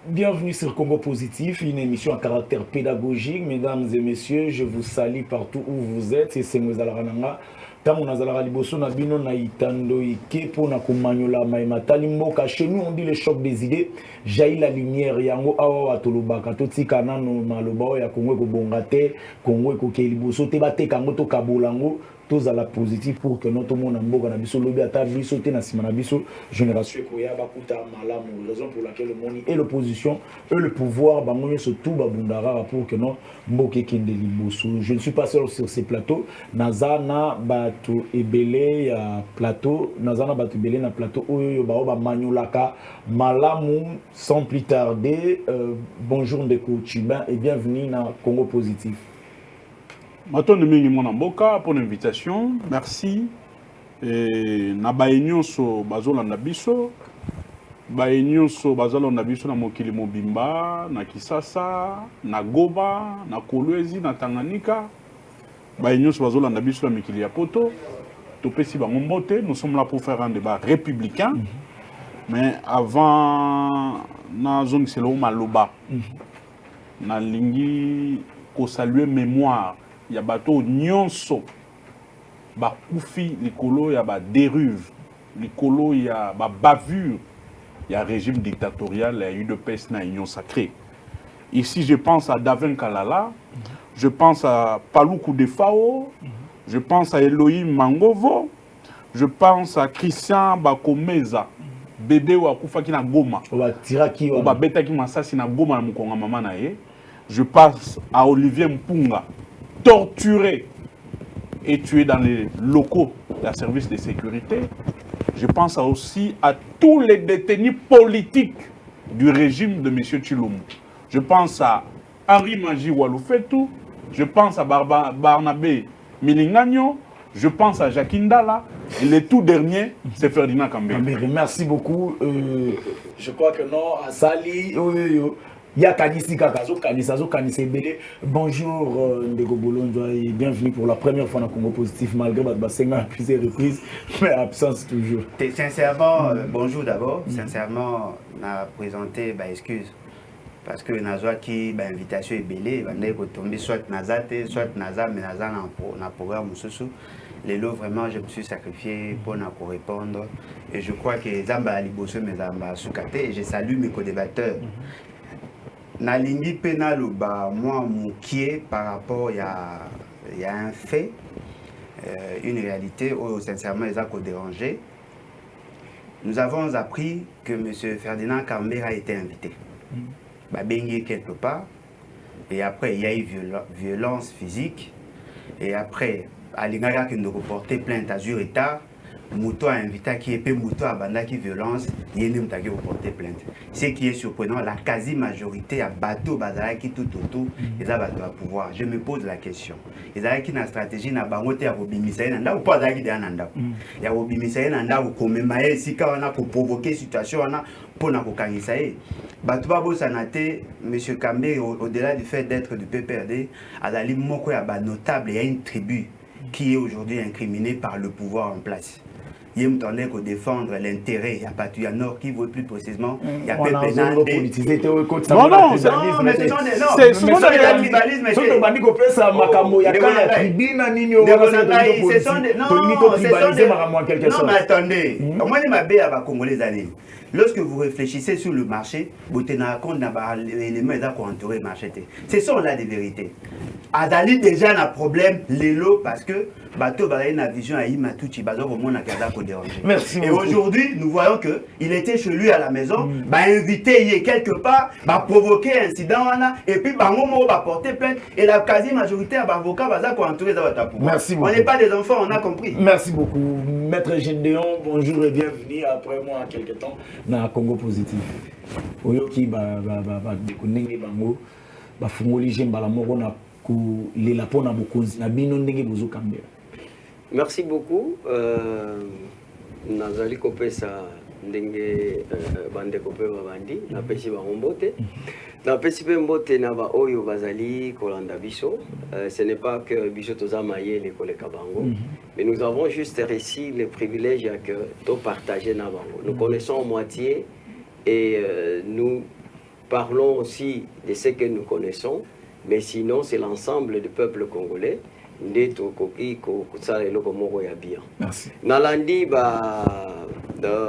Bienvenue sur Congo Positif, une émission à caractère pédagogique. Mesdames et messieurs, je vous salue partout où vous êtes. C'est Mouzalaranga. Tango Nazalara Liboso Nabino Naitando Ike pour Nakumanyola Maimatali Mboka. Chez nous, on dit le choc des idées. Jaillit la lumière. Yango Awa Tolobaka. Toti Kanano Maloba ya Congo Bongate. Congo Keliboso. Tebate Kangoto Kabolango. Tous à la positive pour que notre monde en Boga Nabiso Lobi Ata Biso Tenasima Nabiso Génération Koya Bakuta Malamu. Raison pour laquelle le monde et l'opposition et le pouvoir Bangoye se tout Babundara pour que non Mboke Kende Liboso. Je ne suis pas seul sur ces plateaux. Nazana Batu Ebele ya plateau. Nazana Batu Ebele na plateau. Oyo Baoba Manyolaka Malamu. Sans plus tarder, bonjour Ndeko Chibin et bienvenue dans Congo Positif. Maton de Mingi Monamboka pour l'invitation. Merci. Na baenyoso bazolanda biso. Baenyoso bazolanda biso na mokili mobimba, na Kisasa, na Goba, na Kolwezi, na Tanganyika. Baenyoso bazolanda biso na mikili ya poto. Topesi bango mbote, nous sommes là pour faire un débat républicain. Mais avant na zone c'est le maloba. Na lingi ko saluer mémoire. Il y a bateau nyonso ba koufi likolo ya ba dérive likolo ya ba bavure il y a régime dictatorial il y a eu de peste na union sacrée. Ici je pense à Davin Kalala, je pense à Palou Koudefao, je pense à Elohim Mangovo, je pense à Christian Bakomeza bébé wa kufaki na Goma Oba tiraki oba betaki masasi na Goma na mukonga mama na ye. Je pense à Olivier Mpunga torturé et tué dans les locaux des services de sécurité. Je pense aussi à tous les détenus politiques du régime de M. Tshilombo. Je pense à Henri Manji Waloufetou, je pense à Barnabé Milingagno, je pense à Jacques Ndala, et le tout dernier, c'est Ferdinand Kambere. Merci beaucoup. Je crois que non, à Sali, bonjour Ndeko Bolonzo et bienvenue pour la première fois dans Congo Positif malgré votre bassin à plusieurs reprises, mais absence toujours. Sincèrement, bonjour d'abord. Sincèrement, on a présenté excuse parce que Nazwa qui invitation est belée, on est tombé soit Nazate, soit Naza, mais Naza dans programme sous. Les lots vraiment, je me suis sacrifié pour répondre et je crois que Zamba Liboso mes Zamba Soukate et je salue mes co-débatteurs. Nalingi Penaloba, moi, moukié par rapport il y a un fait, une réalité où sincèrement ils ont dérangé. Nous avons appris que M. Ferdinand Kambere a été invité. Bengi quelque part, et après il y a eu violence physique, et après, Alingara qui nous reportait plainte à Zurita. Mouto a invité qui est Mouto a bandaki violence, il y a reporté plainte. Ce qui est surprenant, la quasi-majorité a bateau bazara qui tout autour, ils ont bateau à pouvoir. Je me pose la question. Ils ont qui une stratégie na bangote à Robimisa nanda ou pas d'agi de nanda. Il y a Robimisa nanda ou comme maé si quand on a pour provoquer situation on a pour na kokangisa e. Bateau babo sanate monsieur Kambere au-delà du fait d'être du PPRD, à la limite moko ya ba notable, il y a une tribu qui est aujourd'hui incriminée par le pouvoir en place. Il y a un défendre l'intérêt, il y a Patouya Nord qui veut plus précisément, il y a Pépenade. Non, mais ce sont des tribalisme. Non, mais attendez, moi je m'appelle à Congolais années. Lorsque vous réfléchissez sur le marché, vous tenez compte des éléments qui ont entouré le marché. Ce sont là des vérités. Adali déjà a un problème, l'élo, parce que bateau a une vision à Imatouchi, bateau au monde a dérangé. Merci. Et aujourd'hui, nous voyons qu'il était chez lui à la maison, invité quelque part, provoquer un incident, et puis on va porter plainte, et la quasi-majorité des avocats ont entouré ça. Merci beaucoup. On n'est pas des enfants, on a compris. Merci beaucoup. Maître Gédéon, bonjour et bienvenue après moi en quelques temps dans Congo Positif. Oyoki déconnecter bango bafungoli jembala moko na lela pona bokonzi na bino ndenge bozo Kambere. Merci beaucoup. Nazali kopesa ndenge bande kopé babandi na pesi ba mbote. Na pesi pe mbote na ba oyo bazali kolanda biso. Ce n'est pas que biso tozamaye les koleka bango, mais nous avons juste réussi le privilège que to partager na bango. Nous connaissons en moitié et nous parlons aussi de ce que nous connaissons, mais sinon c'est l'ensemble du peuple congolais. Merci. Nalandi,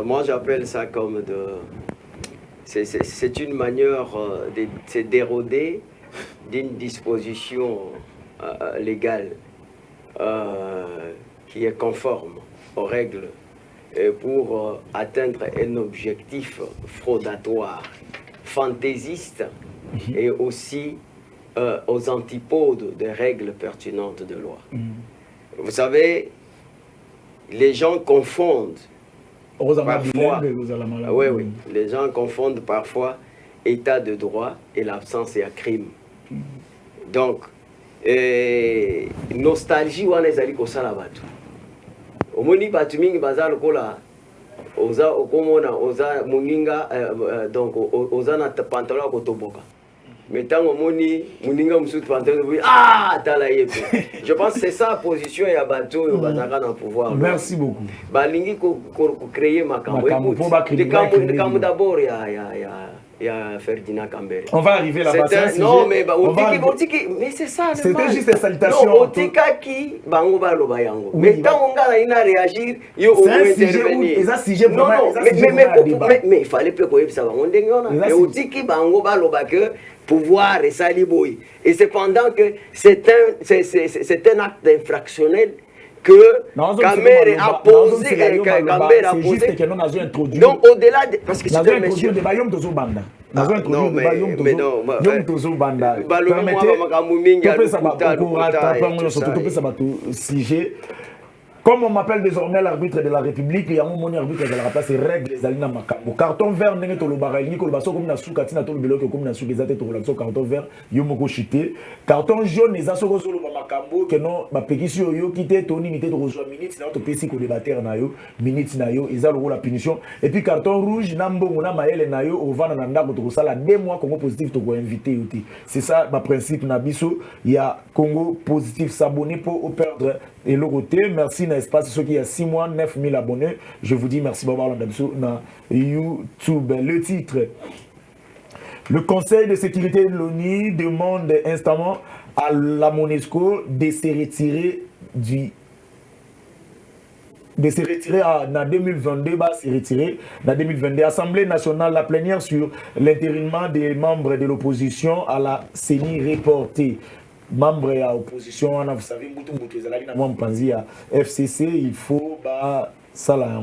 moi j'appelle ça comme c'est une manière de se déroder d'une disposition légale qui est conforme aux règles pour atteindre un objectif fraudatoire, fantaisiste et aussi aux antipodes des règles pertinentes de loi. Vous savez, les gens confondent parfois, oui, les gens confondent parfois état de droit et l'absence et crime. Donc, nostalgie wana ezali kosala bato. Omoni bato mingi baza lokola oza okomona oza muninga donc oza na pantalon kotoboka. Mais tant omoni muninga musutu pantalon tala yepe. Je pense que c'est ça la position ya bato bazaka na pouvoir. Merci beaucoup. Balingi ko créer makambo. Écoute, d'abord il y a Ferdinand Kambere. On va arriver là-bas. Non, mais mais c'est ça. C'était juste des salutations. Non, Otikaki, Bango Baloba Yango. Mais tant on a réagir, il faut intervenir. Mais il fallait plus qu'on ça. On dit Otiki Bango Baloba que pouvoir et saliboy. Et cependant que c'est un acte infractionnel que Kambere a posé. C'est juste que nous avons introduit. Donc au-delà de... Parce que c'est un monsieur... Non, mais non, comme on m'appelle désormais l'arbitre de la République, il y a un arbitre de la place, c'est règle les alina makambo. Carton vert, n'est pas le barrel, comme na soukati na tolo beloko comme na soukazate to relaxo carton vert, yomoko chité. Carton jaune, les asoko solo makambo que non, ba pekisi yo kité toni nité to rejoindre minutes na to pesi ko débattre na yo, minutes na yo, ils ont la punition. Et puis carton rouge, nambo na maele na yo, au vana na ndako to sala 2 mois Congo positif to ko invité yoté. C'est ça ma principe na biso, il y a Congo positif s'abonner pour perdre et le côté. Merci na espace ceux qui a 6 mois 9000 abonnés. Je vous dis merci Baba Landabso na YouTube. Le titre: le Conseil de sécurité de l'ONU demande instamment à la MONUSCO de se retirer en 2022, se retirer en 2022. Assemblée nationale, la plénière sur l'intérinement des membres de l'opposition à la CENI reportée. Membre de l'opposition, vous savez, FCC, il faut ça là,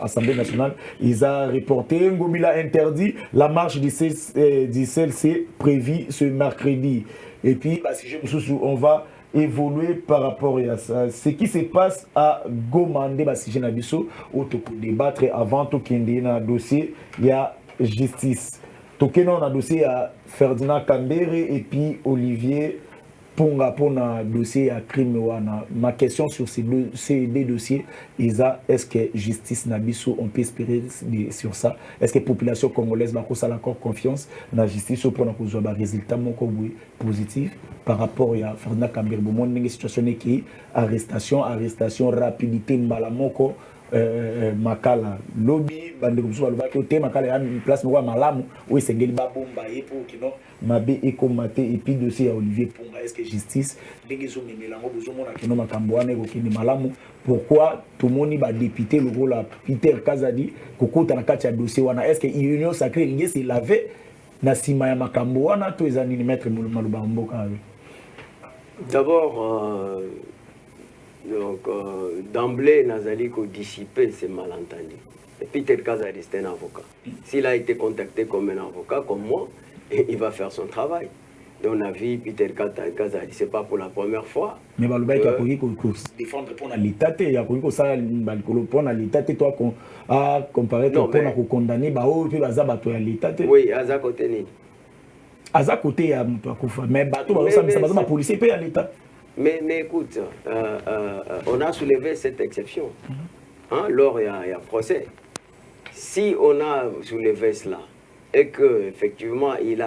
l'Assemblée nationale, ils ont reporté. Ngobila interdit la marche du CLC prévue ce mercredi. Et puis, si on va évoluer par rapport à ça. Ce qui se passe à Gomandé, si je n'ai pas débattre avant tout qu'il y ait un dossier, il y a justice. Tout qu'il y a un dossier à Ferdinand Kambere et puis Olivier Ponga pour un dossier à crime. Ma question sur ces deux dossiers, est-ce que justice Nabiso, on peut espérer sur ça? Est-ce que la population congolaise va encore confiance dans la justice pour avoir un résultat positif par rapport à Ferdinand Kambere? Une situation qui est arrestation, rapidité, malamoko. Makala lobby bande kusuba lobaki ote makala ya place mwa malamu ou esengeli ba bomba et pour kino mabe ekomate et puis dossier à Olivier Ponga. Est-ce que justice ndenge zo memelango bozomona kino makambo wana ekokini malamu? Pourquoi tout le monde va député le rôle à Peter Kazadi kokota na kati ya dossier wana? Est-ce que union sacrée lingi se laver na sima ya makambo wana to ezani ni maître Maluba Mboka? D'abord donc, d'emblée, Nazali a dissipé ces malentendus. Et Peter Kazadi, c'est un avocat. S'il a été contacté comme un avocat, comme moi, il va faire son travail. Donc, on a vu Peter Kazadi, ce n'est pas pour la première fois. Mais il a défendre pour l'État, il a pour l'État, toi, comparé pour condamner, l'État. Oui, à ça côté. À ça côté, mais les policiers payent à l'État. Mais écoute, on a soulevé cette exception lors il y a procès. Si on a soulevé cela et qu'effectivement il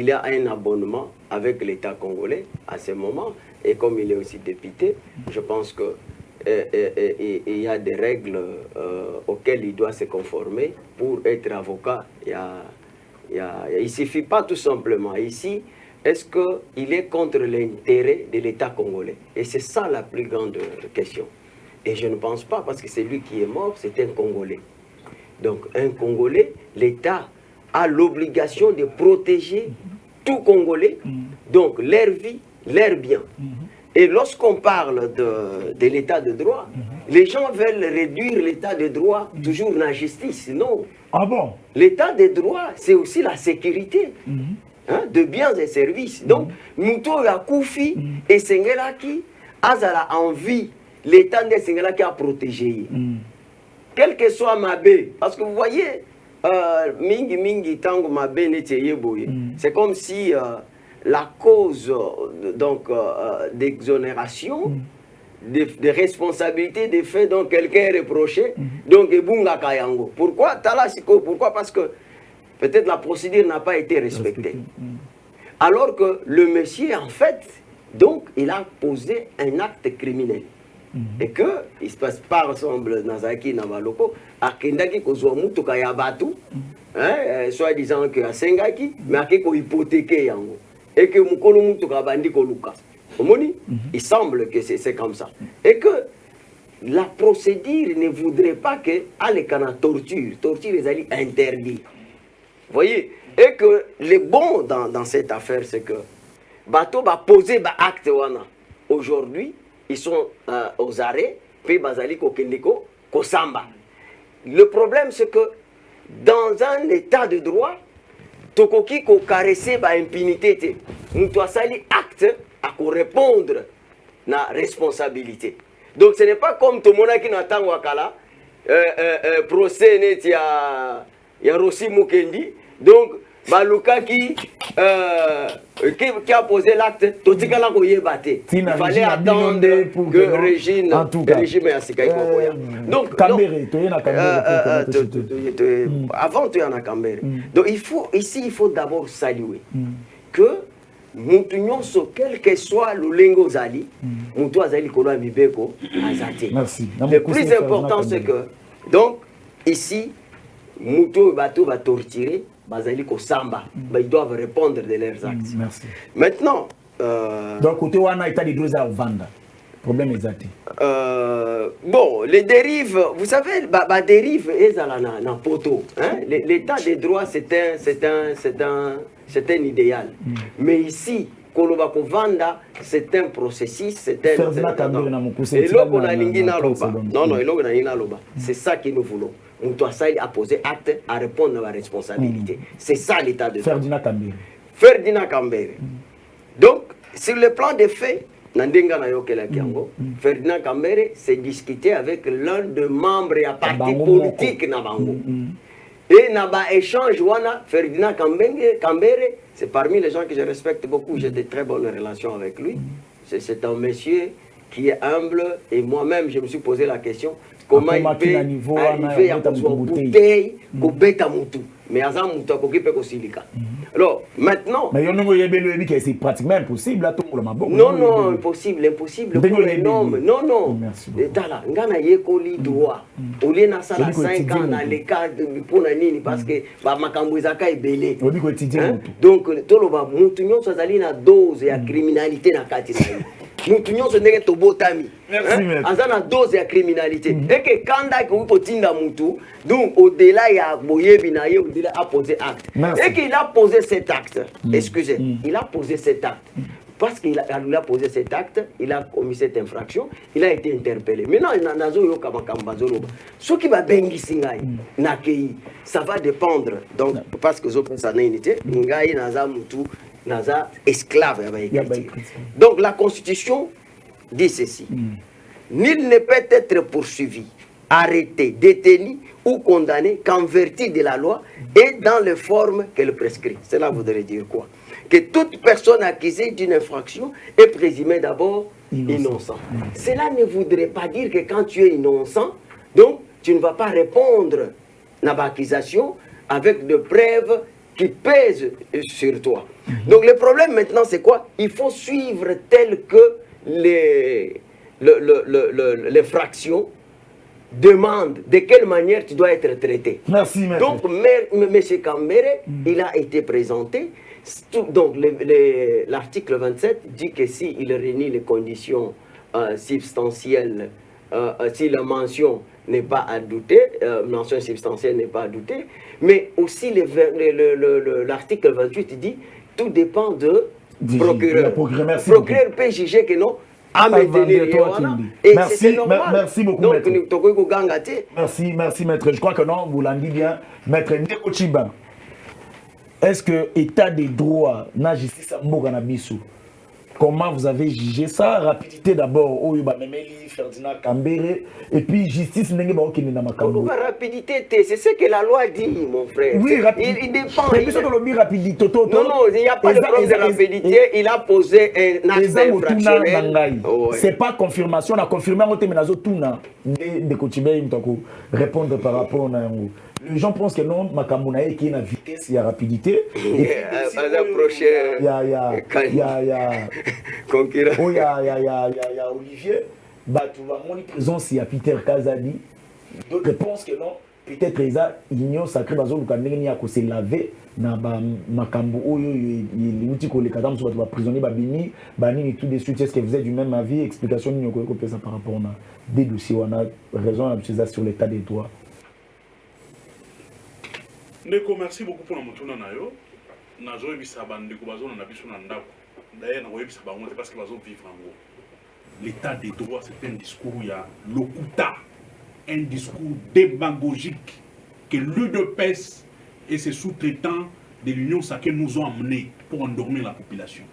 y a un abonnement avec l'État congolais à ce moment, et comme il est aussi député, je pense qu'il y a des règles auxquelles il doit se conformer pour être avocat. Il ne suffit pas tout simplement. Ici, est-ce qu'il est contre l'intérêt de l'État congolais? Et c'est ça la plus grande question. Et je ne pense pas, parce que celui qui est mort, c'est un Congolais. Donc, un Congolais, l'État a l'obligation de protéger tout Congolais, donc leur vie, leur bien. Et lorsqu'on parle de l'état de droit, les gens veulent réduire l'état de droit toujours dans la justice. Non. Ah bon? L'état de droit, c'est aussi la sécurité de biens et services. Donc, Mouto Yakoufi et Sengelaki, Azala envie l'état de Sengelaki à protéger. Quel que soit Mabé, parce que vous voyez, Mingi Mingi Tango Mabé Neteyeboye, c'est comme si la cause d'exonération, de responsabilité des faits dont quelqu'un est reproché, donc Ebunga Kayango. Pourquoi Talasiko? Pourquoi? Parce que peut-être la procédure n'a pas été respectée. Alors que le monsieur, en fait, donc, il a posé un acte criminel. Et que, il se passe par exemple, Nazaki Namaloko, à Kendaki Kozwamutu Kayabatu, soit disant que à Sengaki, mais à Kiko hypothéqué Yango. Et que Mukolo Mutu Kabandi Koluka. Il semble que c'est comme ça. Et que la procédure ne voudrait pas que Alekana torture les alliés interdits. Vous voyez? Et que le bon dans cette affaire, c'est que Bato va poser acte wana. Aujourd'hui, ils sont aux arrêts, puis Bazali Kokendiko, Kosamba. Le problème, c'est que dans un état de droit, Tokoki ko caresser ba impunité, nous doit sali acte à répondre na responsabilité. Donc ce n'est pas comme tout le monde qui n'attend wakala procès net ya Rossi Mukendi. Donc Baluka qui a posé l'acte, il fallait attendre que le régime ait donc, avant tu en as Cambéré. Donc il faut d'abord saluer que Moutounyoso, quel que soit le lingo zali, Moutou Azali Kolo Mibeko Azate. Le plus important c'est que, donc ici, Moutou Bato va torturer. Bazali Kosamba, ils doivent répondre de leurs actes. Merci. Maintenant, donc côté wana état de droit à vendre. Problème exact. Bon, les dérives, vous savez, dérive est à la poto. L'état de droit c'est un idéal. Mais ici, Kolobako Vanda, c'est un processus, c'est un. C'est ça que nous voulons. On doit à poser acte à répondre à la responsabilité. C'est ça l'état de droit. Ferdinand Kambere. Donc, sur le plan des faits, Ferdinand Kambere s'est discuté avec l'un des membres et parti politique Nabango. Et Naba échange, Ferdinand Kambere, c'est parmi les gens que je respecte beaucoup. J'ai de très bonnes relations avec lui. C'est un monsieur qui est humble et moi-même, je me suis posé la question. Comment il peut arriver à avoir une bouteille pour bêta moutou? Mais à ça, moutou a coquille peut silika. Alors, maintenant. Mais c'est pratiquement impossible. Non, impossible. Non. Tala, ngana yekoli droit. Au lieu na sala 5 ans dans les cas pour nani parce que makambo ezaka ebele. Donc, tolo ba moutou nyonso azali na dose ya criminalité na kati na ye. Moutou nyonso ndenge tobotami. Azana dose ya criminalité. Et que kanda ko potinda moutou, donc au-delà ya boyebi na ye, au-delà a posé acte. Et qu'il a posé cet acte. Excusez, il a posé cet acte. Parce qu'il a posé cet acte, il a commis cette infraction, il a été interpellé. Maintenant, ce qui va bengi singai, ça va dépendre. Donc, parce que ça n'a été, ngai naza moutou, naza esclave. Donc, la Constitution dit ceci. Nul ne peut être poursuivi, arrêté, détenu ou condamné qu'en vertu de la loi et dans les formes qu'elle prescrit. Cela voudrait dire quoi? Que toute personne accusée d'une infraction est présumée d'abord innocent. Cela ne voudrait pas dire que quand tu es innocent, donc tu ne vas pas répondre à l'accusation avec des preuves qui pèsent sur toi. Donc le problème maintenant c'est quoi? Il faut suivre tel que les fractions demande de quelle manière tu dois être traité. Merci, maître. Donc, M. Kambere, il a été présenté. Donc, l'article 27 dit que s'il réunit les conditions substantielle, si la mention n'est pas à douter, mention substantielle n'est pas à douter, mais aussi l'article 28 dit tout dépend de procureur. Procureur peut juger que non, à maintenir et c'est normal. Merci beaucoup, donc, maître. Merci, maître. Je crois que non, vous l'avez dit bien. Maître Ndeko Chiba, est-ce que l'état des droits, la justice à Mboganabisu, comment vous avez jugé ça? Rapidité d'abord, Ferdinand Kambere, et puis justice. Rapidité, c'est ce que la loi dit, mon frère. Oui, rapidité. Il dépend. Non, il n'y a pas de problème de rapidité. Il a posé un acte infractionnel. C'est pas confirmation. La confirmation, répondre par rapport à les gens pensent que non, Makamunae qui est la vitesse, il y a rapidité. Il y a Olivier, tu vas mon présence, il y a Peter Kazadi. D'autres pensent que non, peut-être ils ont union sacrée, parce que c'est lavé, na Makambu, les outils que les cadavres sont prisonniers, Babini, Banini, tout de suite. Est-ce que vous êtes du même avis? Explication, nous avons ça par rapport à des dossiers, on a raison sur l'état des droits. Ndeko, merci beaucoup pour la montée na yo. Nazo ebisa bandeko bazo na biso na ndako. D'ailleurs na oyebisa bango parce que bazo vivre en gros. L'état des droits c'est un discours il y a lokuta, un discours démagogique que l'UDPS et ses sous-traitants de l'Union sacrée nous ont amené pour endormir la population.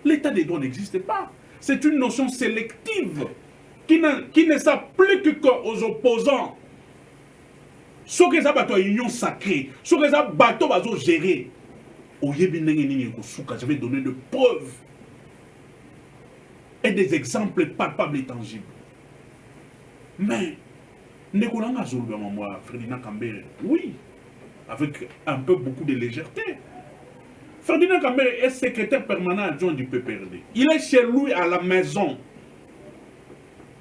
L'état des droits n'existe pas. C'est une notion sélective qui ne s'applique qu'aux opposants. Ce que ça bateau union sacrée, ce que ça bateau bateau géré, je vais donner de preuves et des exemples palpables et tangibles. Mais, Nekolanga Zolba moi, Ferdinand Kambere, oui, avec un peu beaucoup de légèreté. Ferdinand Kambere est secrétaire permanent adjoint du PPRD. Il est chez lui à la maison,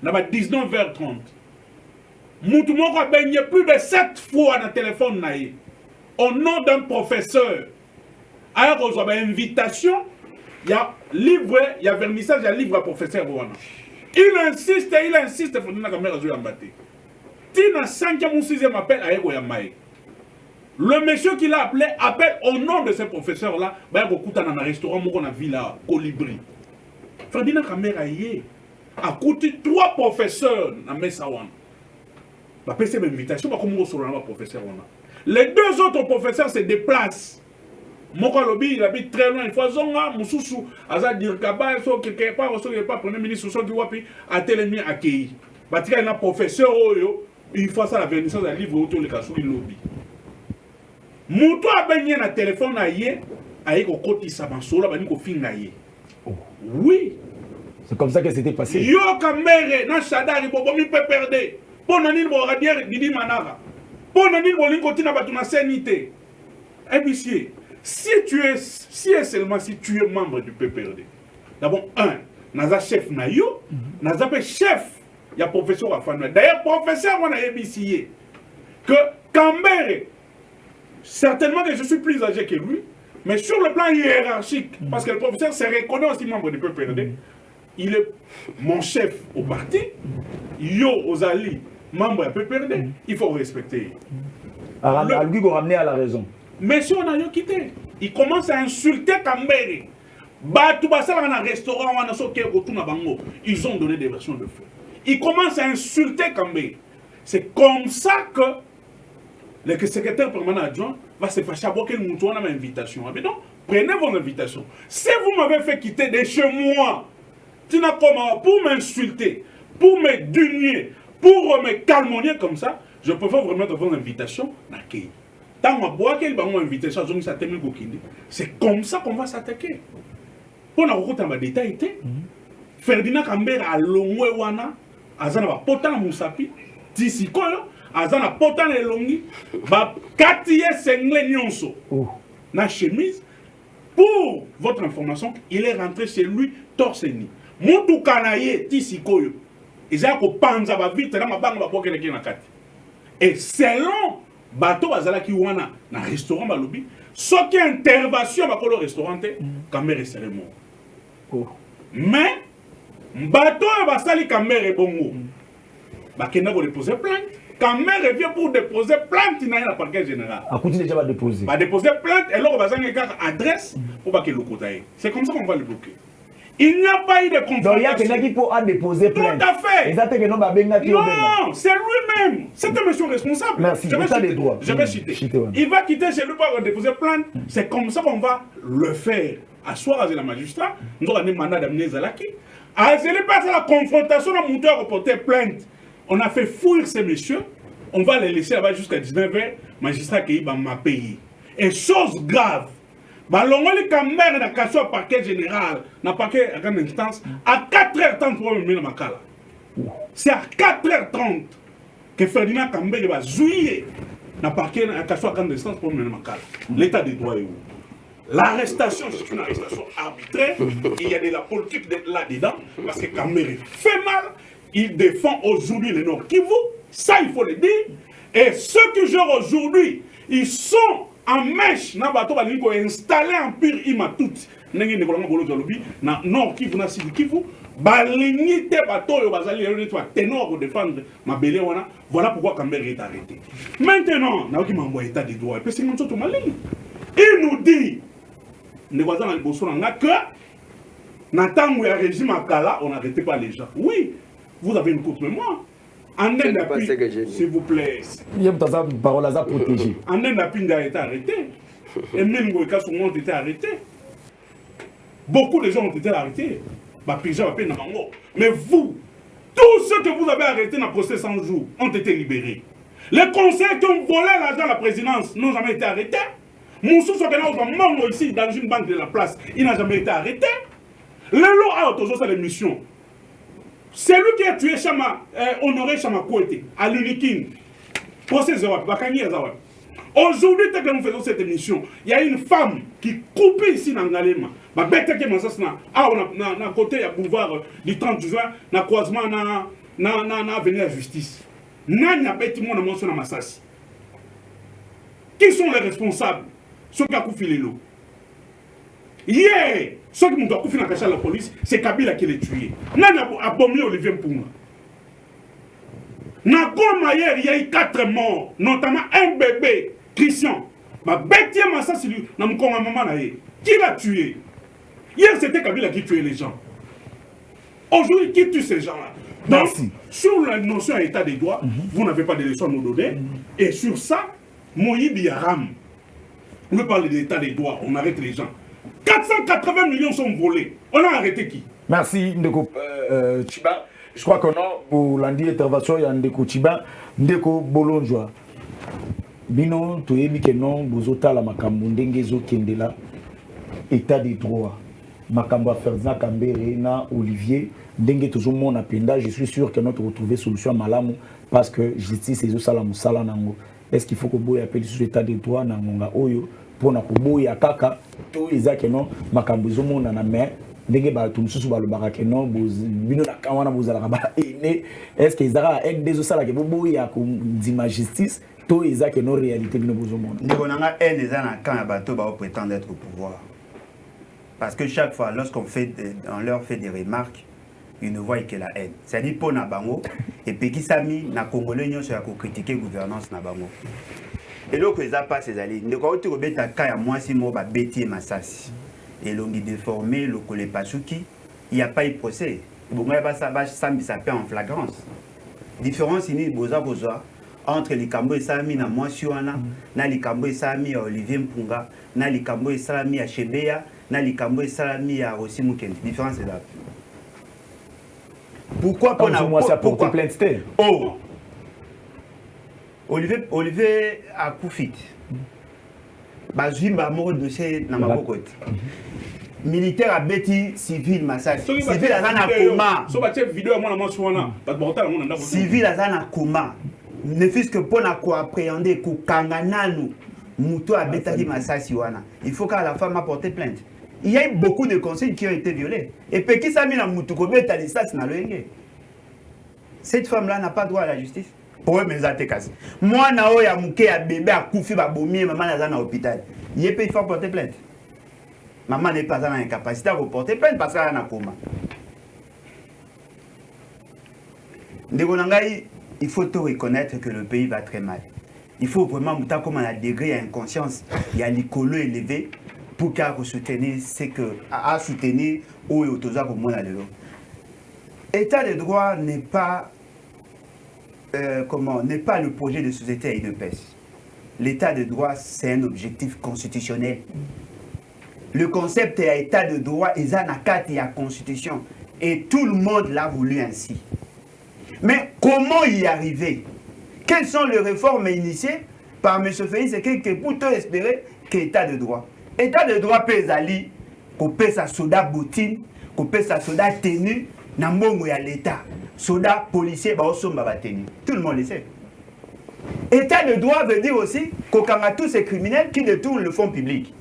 à 19h30. Moutoumoko a baigné plus de 7 fois dans le téléphone au nom d'un professeur. Alors, on a une invitation, il y a livre, il y a vernissage, il y a livre à professeur Rwanda. Il insiste, il faut dire que la caméra est embattée. Tina 5e ou 6e appel à Ego Yamaï. Le monsieur qui l'a appelé appelle au nom de ce professeur-là, il y a dans un restaurant, dans la villa Colibri. Ferdinand Kambere a coûté 3 professeurs dans Messawan. Je vais faire une invitation, professeur. Les 2 autres professeurs se déplacent. Moko Lobi, il habite très loin. Il faut zonga, Moussoussou, Azad Dirkaba, quelque part, Premier ministre, Wapi, a Télémi accueilli. Il y a un professeur, il faut ça la vernissage d'un livre autour de Kassoui Lobby. Moutou a baigné dans le téléphone, il a côté Sabansola, il a fait un oui. C'est comme ça que c'était passé. Yo Kambere, dans Chadar, il peut perdre. Pour nani bo radier Didi Manara. Pour nani bo linkotina batuna sanité. Épicier, si tu es membre du PPRD. D'abord naza chef na yo, naza pe chef ya professeur Afanoua. D'ailleurs professeur on a épicier que Kambere, certainement que je suis plus âgé que lui, mais sur le plan hiérarchique, parce que le professeur se reconnaît aussi membre du PPRD. Il est mon chef au parti, yo Ozali, membre du PPRD, il faut respecter. Lui, vous ramener à la raison. Mais si on a quitté, il commence à insulter Kambere. Dans un restaurant, ils ont donné des versions de feu. Il commence à insulter Kambere. C'est comme ça que le secrétaire permanent adjoint va se fâcher à voir quel mouton a une invitation. Mais donc, prenez vos invitations. Si vous m'avez fait quitter de chez moi, pour m'insulter, pour me dénier, pour me calmonner comme ça, je préfère vous remettre vos invitations. C'est comme ça qu'on va s'attaquer. Pour la rencontre en détail, Ferdinand Kambere a longwe wana, azana ba potan musapi, tisikoyo, azana potan elongi, ba katiye sengle nyonso. Na chemise. Pour votre information, il est rentré chez lui torse nu. Mutu kanaye tisikoyo. Ils ont panza ba vite na mabanga ba bokele na kati. Et selon bateau bazala ki wana na restaurant balobi, ce qui intervention ba ko le restaurant caméra serait mort. Oh. Mais bateau basali caméra bongo. Ba kena ko déposer plainte. Caméra vient pour déposer plainte dans la parquet général. A continué déjà à déposer. Va déposer plainte et là on va donner adresse pour pas que le côté. C'est comme ça qu'on va le bloquer. Il n'y a pas eu de confrontation. Donc il y a quelqu'un qui peut déposer plainte. Tout à fait. Non, c'est lui-même. C'est un monsieur responsable. Merci. Je vais citer. Il va quitter chez lui pour déposer plainte. C'est comme ça qu'on va le faire. Asseoir avec la magistrat. Nous avons un mandat d'amener Zalaki. À la confrontation, on a monté à reporter plainte. On a fait fouiller ces messieurs. On va les laisser là-bas jusqu'à 19h. Magistrat qui m'a payé. Et chose grave. Balongoli caméra na kaso parquet général na parquet à grande instance à 4h30 pour me mettre makala. C'est à 4h30 que Ferdinand Kambele va jouer na parquet à kaso à grande instance pour me mettre makala. L'état des droits est où? L'arrestation, c'est une arrestation arbitraire. Il y a de la politique là-dedans parce que Kambele fait mal. Il défend aujourd'hui le Nord Kivu. Ça, il faut le dire. Et ceux qui jouent aujourd'hui, ils sont en mèche na bato ba liko installer empire imatut ndenge ne kolanga bolo jalobi na nord Kivu na sud Kivu ba lignité bato yo bazali yo netwa ténor pour défendre mabele wana. Voilà pourquoi Kambere est arrêté. Maintenant na ki mambo état de droit et puis c'est mon soto malini il nous dit ne voisin na liboso na que na tango ya régime akala on n'arrêtait pas les gens. Oui, vous avez une courte mémoire. En d'appui, s'il vous plaît. Il y a une parole à protéger. En d'appui, a été arrêté. Et même Goïka, son monde était arrêté. Beaucoup de gens ont été arrêtés. Mais vous, tous ceux que vous avez arrêtés dans le procès 100 jours ont été libérés. Les conseillers qui ont volé l'argent à la présidence n'ont jamais été arrêtés. Moussou Sokena est mort ici dans une banque de la place. Il n'a jamais été arrêté. Le lot a autorisé les missions. C'est lui qui a tué Chama, Honoré Chama Kouete, à l'Unikin. Procès Zawab, Bakani Zawab. Aujourd'hui, dès que nous faisons cette émission, il y a une femme qui coupe ici dans Ngalema. Ma bête qui est on a côté à boulevard du 30 juin, na croisement na avenue la justice. N'a bête mon mention na Massassi. Qui sont les responsables? Ceux qui ont coupé les lots. Hier, ceux qui m'ont coupé dans la police, c'est Kabila qui l'a tué. N'a abominé Olivier Mpunga. Dans Goma hier, il y a eu 4 morts, notamment un bébé, Christian. Ma bête massa c'est lui, dans mon maman qui l'a tué. Hier, c'était Kabila qui tuait les gens. Aujourd'hui, qui tue ces gens-là? Donc, sur la notion d'état des droits, vous n'avez pas de leçons à nous donner. Et sur ça, Moïse Yaram, on veut parler d'état des droits, on arrête les gens. 480 millions sont volés. On a arrêté qui? Merci, Ndeko Chiba. Je crois qu'on a, pour l'andi intervention, il y a Ndeko Chiba, Ndeko Bolonjoa. Bino, tu es que non, Bozota la Makambo, Ndengezo Kendela, état des droits. Makambo Ferdinand Kambere, na Olivier, Ndenge toujours mon appenda. Je suis sûr que notre retrouver solution à Malamu parce que justice et Salamou Salanango. Est-ce qu'il faut que Boy appelle sur l'état des droits Nangonga Oyo? Pour na kuboy ya kaka to ezake non makambo zomona na mais ndenge ba to mususu ba lo barake non bino na kawana bozala ba ene est-ce que ezara aide des osala ke boboy ya ko dima justice to ezake non réalité bino bozomona ndeko nanga aide ezana quand ya bato ba prétendre être au pouvoir parce que chaque fois lorsqu'on fait on leur fait des remarques ils ne voient que la haine c'est-à-dire pour na bango et puis qui sami na congolais nyonso ya ko critiquer gouvernance na bango. Et donc, ils n'ont pas ces alliés. Nous avons dit que moi, si moi, Betty et Massassi, et l'on dit déformé, le collé Pasuki, il n'y a pas eu procès. Bon, il y a ça fait en flagrance. Différence, il y a entre les Kambo et Sami, na moi, Suana, na les Kambo et Sami à Olivier Mpunga, na les Kambo et Sami à Chebeya, na les Kambo et Sami à Rossi Mouken. Différence est là. Pourquoi pas porter plainte? Oh! Olivier a Koufit. Bazimba mort de ces Namabokot. Militaire a Betty, civil Massage. Civil a Zana Koma. Civil a Zana Koma. Ne fût-ce que pour appréhender Kangananu, Mouto a Betty Massage. Il faut qu'à la femme apporte plainte. Il y a eu beaucoup de conseils qui ont été violés. Et puis qui s'est mis à Moutou Kobé, t'as dit ça, c'est dans le. Cette femme-là n'a pas droit à la justice. Pour eux, mais ça cassé. Moi, na ya mouké à bébé à koufi ba bomi maman na dans l'hôpital. Il peut faire porter plainte. Maman n'est pas dans l'incapacité à porter plainte parce qu'elle a un coma. Il faut tout reconnaître que le pays va très mal. Il faut vraiment, comme on a degré inconscience, il y a l'écolo élevé pour qu'à soutenir ce que à soutenir ou autosa comme moi là. État de droit n'est pas n'est pas le projet de société et de paix. L'état de droit, c'est un objectif constitutionnel. Le concept est état de droit, et ça il y a constitution. Et tout le monde l'a voulu ainsi. Mais comment y arriver? Quelles sont les réformes initiées par M. Félix que pour tout espérer qu'état de droit? État de droit peut aller, qu'on peut sa soda bottine, qu'on peut sa soda tenue, na mongo ya l'État. Soda policier, ba osomba ba tenue. Tout le monde le sait. État de droit veut dire aussi qu'on a tous ces criminels qui détournent le fonds public.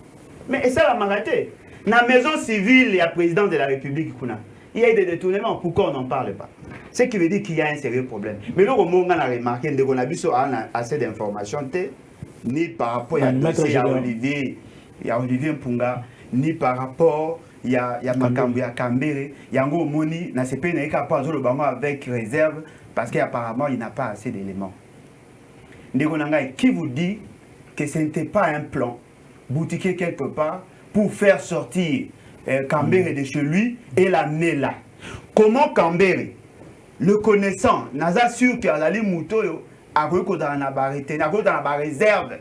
Mais ça, la marathé. Dans la maison civile, il y a le président de la République. Il y a des détournements. Pourquoi on n'en parle pas? Ce qui veut dire qu'il y a un sérieux problème. Mais là, au moment où on a remarqué, on a vu assez d'informations, ni par rapport à Olivier Mpunga, ni par rapport à Makambu, à Kambere, il y a un moni, na CP n'a pas le bango avec réserve, parce qu'apparemment, il n'a pas assez d'éléments. Qui vous dit que ce n'était pas un plan boutiqué quelque part pour faire sortir Kambere de chez lui et l'amener là? Comment Kambere, le connaissant, n'a pas sûr qu'il y a des moutons à la réserve,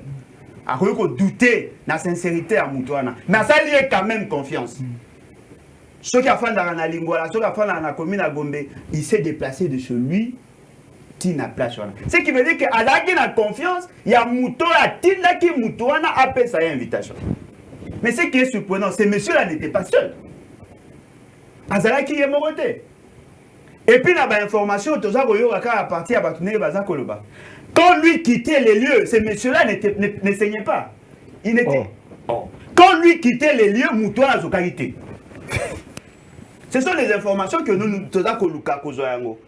à douter de la sincérité à Moutouana. Mais ça lui est quand même confiance. Ceux qui ont fait dans la Lingouala, ceux qui ont fait dans la commune à Gombe, il s'est déplacé de chez lui. Ce qui veut dire qu'à la confiance, il y a Mouton à Tina qui Moutouana appelle sa invitation. Mais ce qui est surprenant, ces messieurs-là n'étaient pas seuls. Azala qui est moroté. Et puis, il y a l'information, à partir de quand lui quittait les lieux, ces messieurs-là ne saignaient pas. Ils n'étaient. Quand lui quittait les lieux, Moutouana a qualité. Ce sont les informations que nous avons.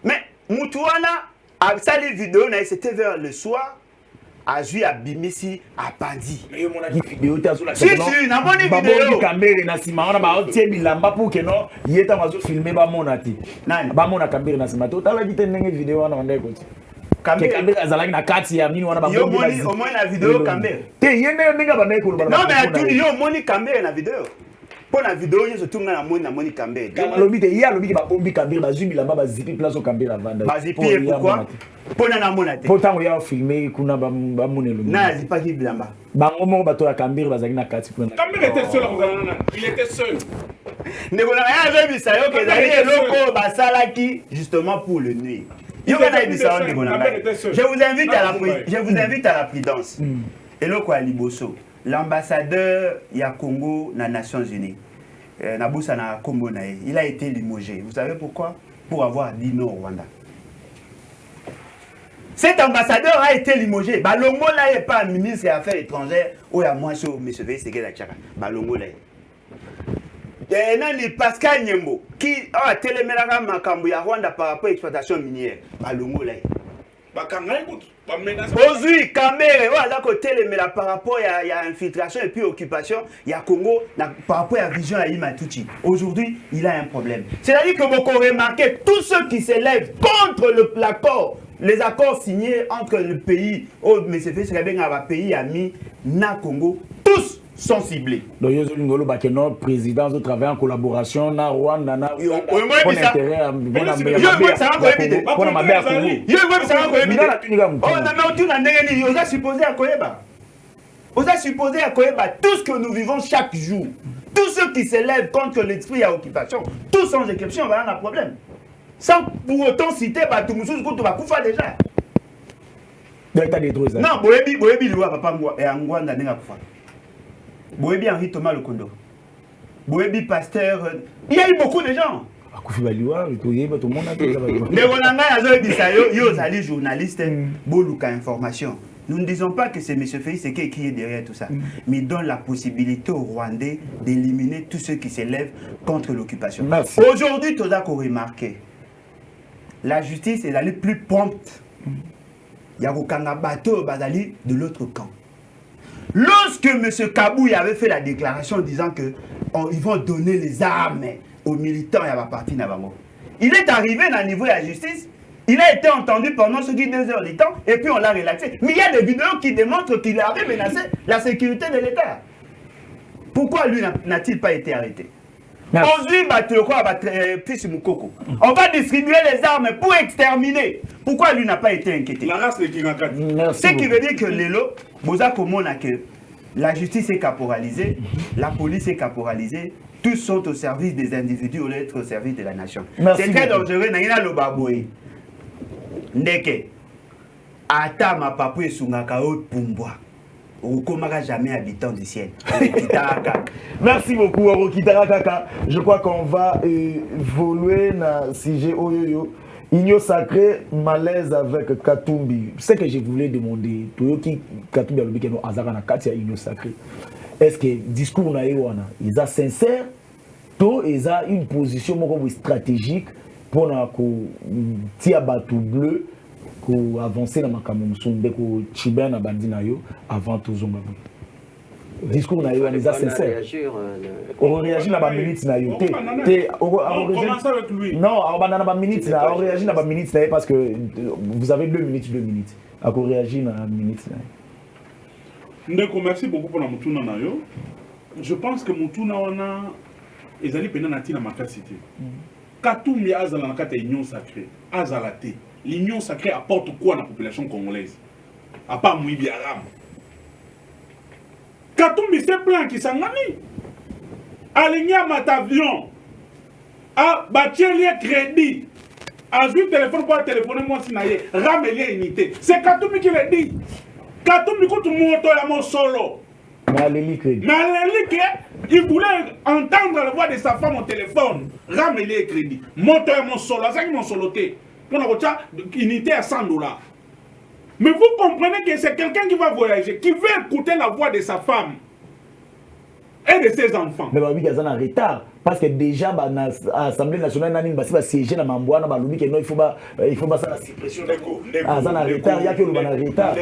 Mais Moutouana a sali vidéo, c'était vers le soir, a joué à Bimisi, à Bandi. Si, si, n'a pas de vidéo. Kambere na sima ona ba otie bilamba pour que non yeta mazo filmer ba monati. Ba mona Kambere na sima to tala ditenge vidéo wana ndai ko. Kambere azalaki na kati ya nini wana ba yo moni au moins la vidéo Kambere. Te yende ndinga ba ndai ko ba. Non mais tout yo moni Kambere na vidéo. Pour la vidéo, il y a tout le monde Kambere. Il y a le big bombi Kambere, bazumi là bas zipi place au Kambere à vendre. Bazipi pourquoi? Pour na monate. Pourtant il y a filmé kuna ba monelo. Na zipa ki blamba. Bango mo bato ya Kambere bazaki na kati pour. Kambere était seul il était seul. Ndeko na ya vebi sa yo ke zali eloko basalaki justement pour le nuit. Yo kana ibisa ndeko na. Je vous invite à la prudence. Eloko ya liboso. L'ambassadeur ya Congo na Nations Unies, Naboussa na Kombo nae, il a été limogé. Vous savez pourquoi? Pour avoir dit non au Rwanda. Cet ambassadeur a été limogé. Balongo là n'est pas ministre des Affaires étrangères. Ou à moi sur M. Vesseke la Tchaka. Balongo là. Et non, ni Pascal Nyembo qui a télémélaga makambu ya Rwanda par rapport à l'exploitation minière. Balongo là. Aujourd'hui, Kambere, voilà côté mais par rapport à infiltration et puis occupation, il y a Congo par rapport à la vision à Imatuchi. Aujourd'hui, il a un problème. C'est-à-dire que vous remarquez tous ceux qui s'élèvent contre l'accord, les accords signés entre le pays, mais c'est fait c'est bien un pays ami, na Congo, tous sont ciblés. Donc, il y a un président qui travaille en collaboration na Rwanda, na intérêt à supposé à Koyeba tout ce que nous vivons chaque jour. Tous ceux qui s'élèvent contre l'esprit à occupation, tous sans exception, on va avoir un problème. Sans pour autant citer Batoumoussou, tu vas couper déjà. Non, Boebi, le papa et Angwanda n'est pas couper. Boebi Henri Thomas Lokondo. Boebi Pasteur. Il y a eu beaucoup de gens. Journaliste, information. Nous ne disons pas que c'est M. Félix qui est derrière tout ça, mais il donne la possibilité aux Rwandais d'éliminer tous ceux qui s'élèvent contre l'occupation. Aujourd'hui, tout ça qu'on remarque, la justice est allée plus prompte Il y a un bateau Bazali de l'autre camp. Lorsque M. Kabouy avait fait la déclaration disant qu'ils vont donner les armes aux militants et à la partie Nabango, il est arrivé à niveau de la justice, il a été entendu pendant ce qui 2 heures du temps et puis on l'a relaxé. Mais il y a des vidéos qui démontrent qu'il avait menacé la sécurité de l'État. Pourquoi lui n'a-t-il pas été arrêté? On va distribuer les armes pour exterminer. Pourquoi lui n'a pas été inquiété? La race de Kingakat. Ce qui veut dire que Lélo, la justice est caporalisée, la police est caporalisée, tous sont au service des individus au lieu d'être au service de la nation. C'est très dangereux. Naïna Lobaboy. Ndeke. Ata ma papu et sungakao Pumbwa. Okomara jamais habitant du ciel. Merci beaucoup, Orokitara Kaka. Je crois qu'on va évoluer dans le sujet Oyoyo. Igno sacré, malaise avec Katumbi. Ce que je voulais demander, Toyoki Katumbi a le bikeno Azara Katia Igno sacré. Est-ce que le discours na Ewana, ils sont sincères, ils ont une position stratégique pour tirer bateau bleu, pour avancer dans ma camouflage, dès que Chibé na bandina yo avant tout zonga. Discours na yo, ils sont sincères. On réagit dans la minute na yo. On commence avec lui. Non, on va dans la minute na, on réagit dans la minute na parce que vous avez 2 minutes. On réagit dans la minute na. Ndeko, merci beaucoup pour la Mutuna na yo. Je pense que Mutuna wana ezali pena na tina makasité. Katumbi azala na kata union sacrée, azala te. L'union sacrée apporte quoi à la population congolaise? À part Mouibi Aram. Katumbi c'est plein qui s'engage. Aligné à Matavion. À bâtir les crédits. À jouer téléphone pour téléphoner moi si naïe. Rameler unité. C'est Katumbi qui le dit. Katumbi quand tout le monde est mon solo. Mais il voulait entendre la voix de sa femme au téléphone. Rameler les crédits. Moto est mon solo. C'est qui mon soloté. Pour la unité à $100. Mais vous comprenez que c'est quelqu'un qui va voyager, qui veut écouter la voix de sa femme et de ses enfants. Mais il y a un retard. Parce que déjà, l'Assemblée nationale va siéger dans Mambouana, il faut pas la suppression. Il y a un retard, il y a un retard.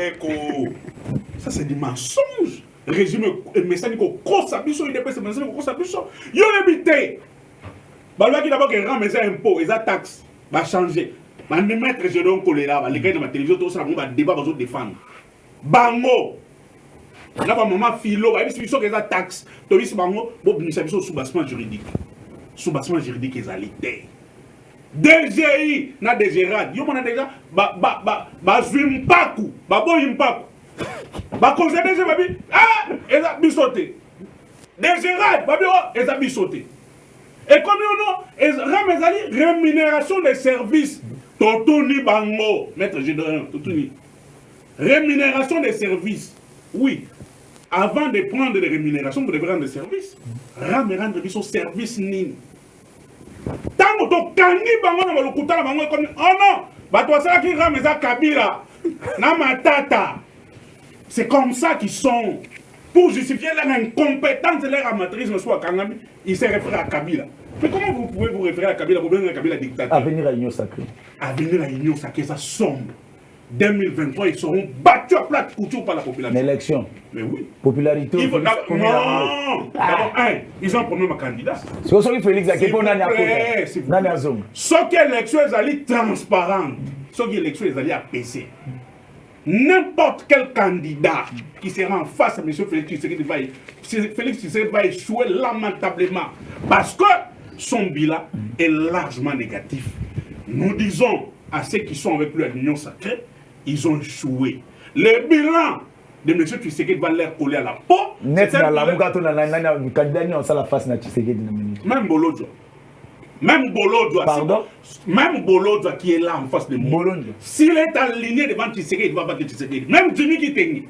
Ça, c'est du mensonge. Régime message ko kosabiso il dépêche message ko kosabiso. Yo l'habité. Balwa qui d'abord que rend mes impôts et taxes va changer. Mais mettre je donne choléra, les gars de ma télévision tout ça va débat va défendre. Bango. Là ba maman philo, ba biso que ça taxe. To biso bango, bo biso biso soubassement juridique. Soubassement juridique ezalité. DGI na DGRAD. Yo mona déjà ba zwimpaku, ba boyimpaku. Ba conseiller je babi ah eza bisoté. DGRAD babi oh eza bisoté. Et comme on a rémunération des services, Totoni Bango, maître Gédéon, Totoni. Rémunération des services. Oui. Avant de prendre des rémunérations, vous devez rendre des services. Rendre des services nini. Tant que Kangi Bango na lokuta na Bango comme oh non, bah toi ça qui rameza Kabila, na matata. C'est comme ça qu'ils sont. Pour justifier leur incompétence et leur amateurisme soit Kangami, il s'est référé à Kabila. Mais comment vous pouvez vous référer à Kabila pour venir à Kabila dictateur? Avenir à l'Union sacrée. Avenir à l'Union sacrée, ça sombre. 2023, ils seront battus à plate couture par la population. L'élection. Mais oui. Popularité. Non, d'abord, ils ont promis ma candidat. C'est pour ça que Félix a képo nani akota. Nani azong. Ce qui est l'élection, ils allaient transparente. Ce qui est l'élection, ils allaient apaiser. N'importe quel candidat qui sera en face à M. Félix Tshisekedi va échouer lamentablement parce que son bilan est largement négatif. Nous disons à ceux qui sont avec lui à l'Union sacrée, ils ont échoué. Le bilan de M. Tshisekedi va leur coller à la peau. Même Bolodjo. Même Bolodjo qui est là en face de moi. S'il est aligné devant Tshisekedi, il va battre Tshisekedi. Même Jimmy Kitengi,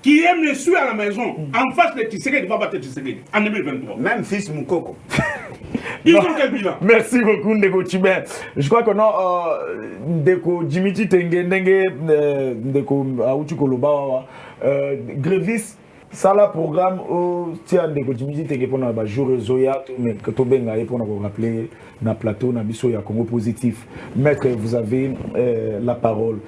qui est monsieur à la maison, en face de Tshisekedi, il va battre Tshisekedi en 2023. Même fils Moukoko. Ils ont quel bilan? Merci beaucoup, Ndeko Chibé. Je crois que non, Ndeko Jimmy Kitengi, Ndeko Aouti Koloba, Grévis, Ça, le programme, tiens, des continuités, t'es pour nous jouer Zoya, mais que tu benga pour nous rappeler na plateau, na biso ya Congo positif. Maître, vous avez la parole.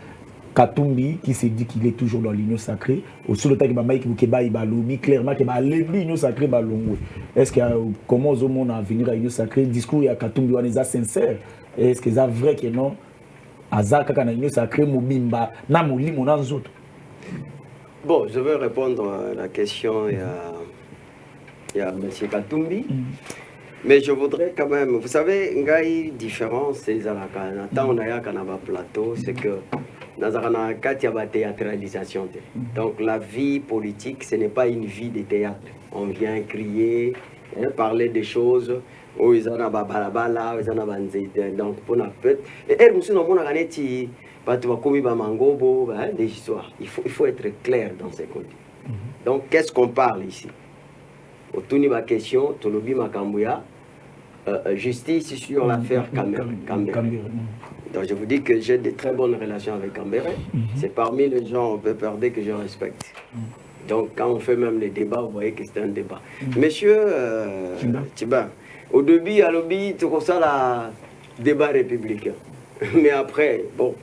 Katumbi qui s'est dit qu'il est toujours dans l'union sacrée. Au sur le temps que Bamaï qui balobi clairement que l'union sacrée balongo. Est-ce que comment au monde à venir à l'union sacrée discours ya Katumbi on est sincère? Est-ce que c'est vrai que non? Azaka kana l'union sacrée mobimba na moli mon anzoto. Bon, je vais répondre à la question il y a M. Katumbi. Mais je voudrais quand même, vous savez, une différence, c'est quand on a un plateau, c'est que dans un cas, il y a la théâtralisation. Donc la vie politique, ce n'est pas une vie de théâtre. On vient crier, parler des choses. où ils ont balabala, ils ont donc pour la fête. Et elle aussi non mon organiti, pas tu vas commis mangobo, des histoires. Il faut être clair dans ces contenus. Donc qu'est-ce qu'on parle ici? Au tourni ma question, Tolobi Makambouya, justice sur l'affaire Cambéré. Donc je vous dis que j'ai de très bonnes relations avec Cambéré. C'est parmi les gens, on peut perdre que je respecte. Donc quand on fait même les débats, vous voyez que c'est un débat. Monsieur Thibain, au début, à l'objet, tu ressens le débat républicain. Mais après, bon,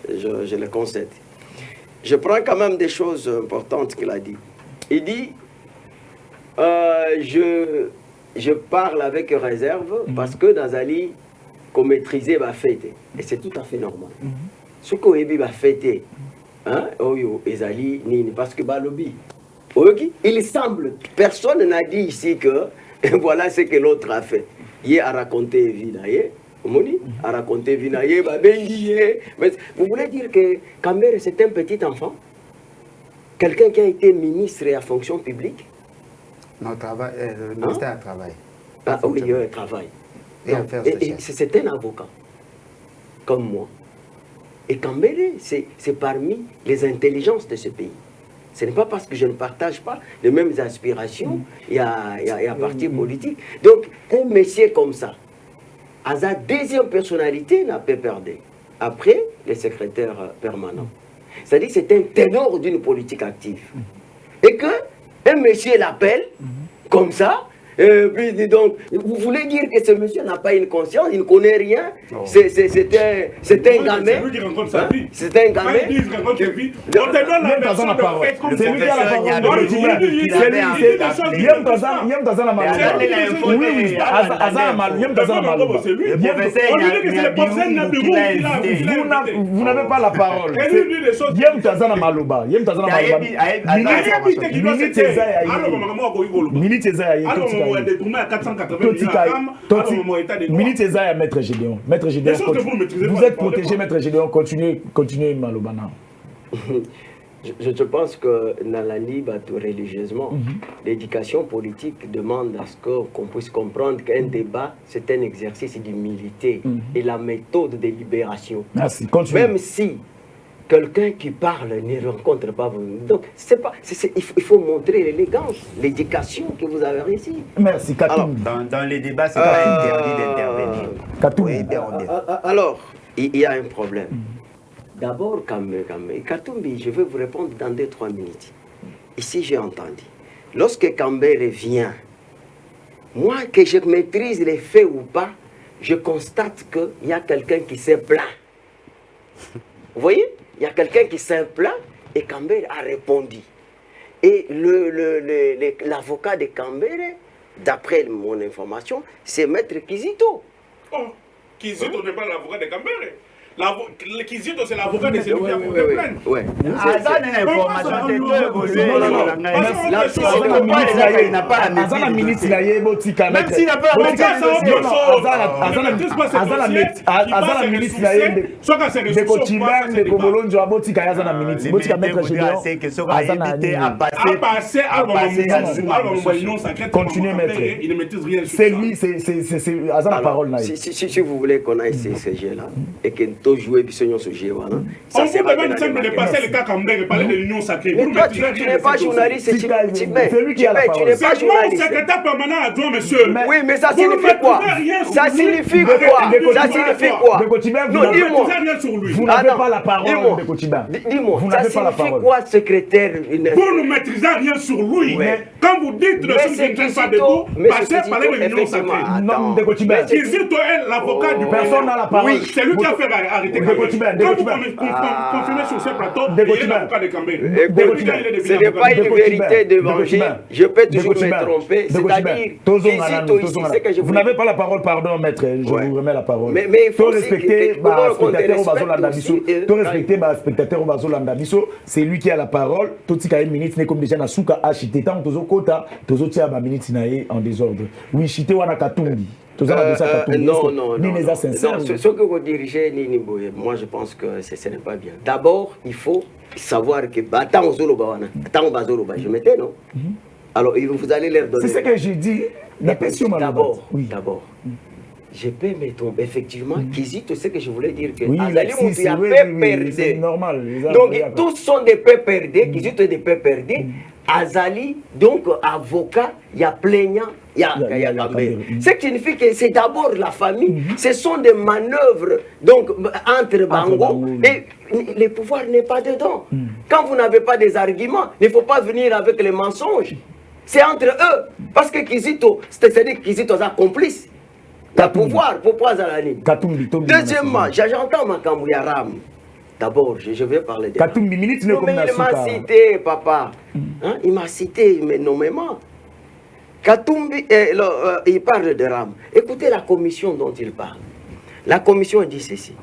je le concède. Je prends quand même des choses importantes qu'il a dit. Il dit, je parle avec réserve parce que dans Ali, qu'on maîtrisait ma fête. Et c'est tout à fait normal. Ce qu'on a fait, hein, Ezali, parce que Balobi, il semble, personne n'a dit ici que voilà ce que l'autre a fait. Il a raconté Vinaye, a raconté Vinaye, mais vous voulez dire que Cambéré c'est un petit enfant? Quelqu'un qui a été ministre et à fonction publique? Non, travail, le ministère du Travail. Ah oui, il travaille. Et c'est un avocat, comme moi. Et Cambéré, c'est parmi les intelligences de ce pays. Ce n'est pas parce que je ne partage pas les mêmes aspirations, il y a parti politique. Donc, un monsieur comme ça, à sa deuxième personnalité, n'a pas perdu. Après, les secrétaires permanents. C'est-à-dire que c'est un ténor d'une politique active. Et que un monsieur l'appelle comme ça, puis dis donc, vous voulez dire que ce monsieur n'a pas une conscience, il ne connaît rien, c'est un gamin. C'est lui qui rencontre sa vie. C'est un gamin. On te donne la version de fait comme c'est lui qui a la parole. Vous n'avez pas la parole. Minute Ezaïa, Maître Gédéon. Maître Gédéon, vous êtes protégé, Maître Gédéon, continuez Malobana. Je pense que dans la Libre, religieusement, l'éducation politique demande à ce qu'on puisse comprendre qu'un débat, c'est un exercice d'humilité et la méthode de libération. Merci, continuez. Même si quelqu'un qui parle ne rencontre pas vous. Donc, il faut montrer l'élégance, l'éducation que vous avez réussi. Merci, Katum. Dans les débats, c'est pas interdit d'intervenir. Katum. Alors, il y a un problème. D'abord, Katumbi, je vais vous répondre dans 2-3 minutes. Ici, j'ai entendu. Lorsque Cambéré vient, moi, que je maîtrise les faits ou pas, je constate qu'il y a quelqu'un qui s'est plaint. Vous voyez? Il y a quelqu'un qui s'est plaint et Cambéré a répondu. Et l'avocat de Cambéré, d'après mon information, c'est Maître Kizito. Oh, Kizito n'est pas l'avocat de Cambéré. Kizito, c'est l'avocat de celui qui a porté plainte. Oui. Même s'il n'a pas continuez, maître. Il ne maîtrise rien. C'est lui, c'est la parole. Si vous voulez qu'on aille ces sujets-là, et que to jouer bisogno ce jeu voilà. Ça c'est pas bien de passer le cas comme de parler de l'union sacrée. Mais toi tu n'es pas journaliste, tu n'es pas journaliste. Secrétaire permanent adjoint monsieur. Oui, mais ça signifie quoi? Ça signifie quoi? Ça signifie quoi? Non, dis-moi. Vous n'avez pas la parole de Kotiba. Dis-moi, ça signifie quoi secrétaire? Vous ne maîtrisez rien sur lui. Quand vous dites de ce qui ne tient pas debout, passez par l'union sacrée. Non, de Kotiba. Kizito est l'avocat du personne n'a la parole. Oui, c'est lui qui a fait arrêter Kambé. Quand vous confirmez sur ce plateau, il est l'avocat de Kambé. Ce n'est pas une vérité de venger. Je peux toujours me tromper. C'est-à-dire, Kizito ici, c'est que je vous n'avez pas la parole, pardon, maître. Je vous remets la parole. Mais il faut respecter spectateur au Bazolanda Biso. C'est lui qui a la parole. Tout ce qui a une minute n'est comme déjà na souka achité. Tant que kota, tozo tia ba minute nae en désordre. Oui, chité wana katumbi. Non. Ce que vous dirigez, moi je pense que ce n'est pas bien. D'abord, il faut savoir que je mettais, non? Alors, vous allez leur donner. C'est ce que j'ai dit. D'abord, je peux me tromper. Effectivement, Kizito, c'est ce que je voulais dire. Que oui, c'est normal. Donc, tous sont des peu perdus. Kizito est des peu perdus. Azali, donc avocat, il y a plaignant, il y a Kambé. Ce qui signifie que c'est d'abord la famille. Ce sont des manœuvres donc, entre Bango et le pouvoir n'est pas dedans. Quand vous n'avez pas des arguments, il ne faut pas venir avec les mensonges. C'est entre eux. Parce que Kizito, c'est-à-dire Kizito est complice. Le pouvoir, pour pas à la ligne. Deuxièmement, j'entends Makambu Yaram. D'abord, je vais parler de Katumbi. Il m'a cité, papa. Hein? Il m'a cité nommément. Katumbi, il parle de Ram. Écoutez la commission dont il parle. La commission dit ceci.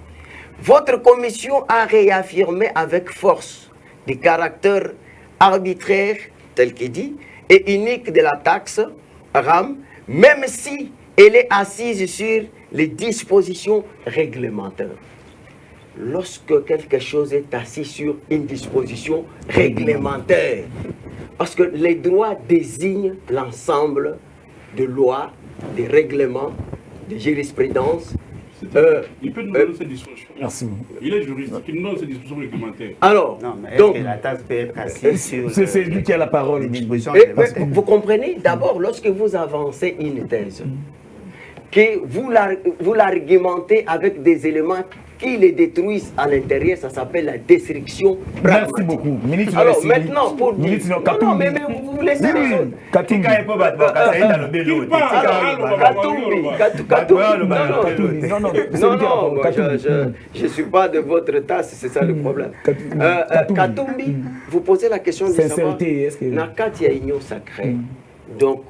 Votre commission a réaffirmé avec force le caractère arbitraire, tel qu'il dit, et unique de la taxe Ram, même si elle est assise sur les dispositions réglementaires. Lorsque quelque chose est assis sur une disposition réglementaire, parce que les droits désignent l'ensemble de lois, de règlements, de jurisprudence. Il peut nous donner ces dispositions. Merci. Il est juriste, il nous donne ces dispositions réglementaires. Alors, non, mais donc, la taxe peut être assise sur... C'est lui qui a la parole. Vous comprenez, d'abord, lorsque vous avancez une thèse, que vous l'argumentez avec des éléments qui les détruisent à l'intérieur, ça s'appelle la destruction. Merci beaucoup. Alors maintenant, pour dire... Non, mais vous laissez les choses. Je ne suis pas de votre tasse, c'est ça le problème. Katumbi, vous posez la question de savoir... Nakati a union sacrée. Donc,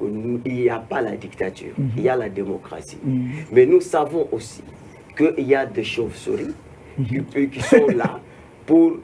il n'y a pas la dictature, il y a la démocratie. Mais nous savons aussi qu'il y a des chauves-souris qui sont là pour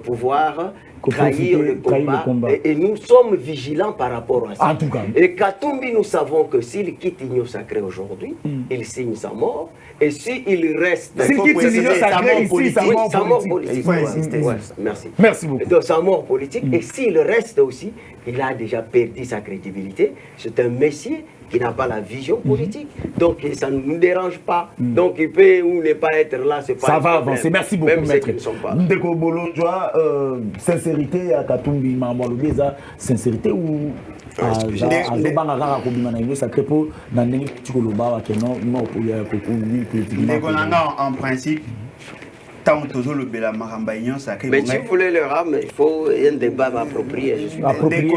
pouvoir trahir le combat. Et nous sommes vigilants par rapport à ça. En tout cas. Et Katumbi, nous savons que s'il quitte l'Union sacrée aujourd'hui, il signe sa mort. Et s'il reste... S'il quitte l'Union sacrée ici, sa mort politique. Il faut insister. Merci. Merci beaucoup. Donc sa mort politique. Et s'il reste aussi, il a déjà perdu sa crédibilité. C'est un messie qui n'a pas la vision politique. Donc ça ne nous dérange pas. Donc il peut ou ne pas être là, c'est pas... Ça va avancer. Merci beaucoup, maître. Ndeko Bolonjoa, sincérité à Katumbi Mamalobi, sincérité ou... En principe, tant que le Bela Marambaignan, ça crée. Mais si vous voulez le rame, il faut un débat approprié. Avec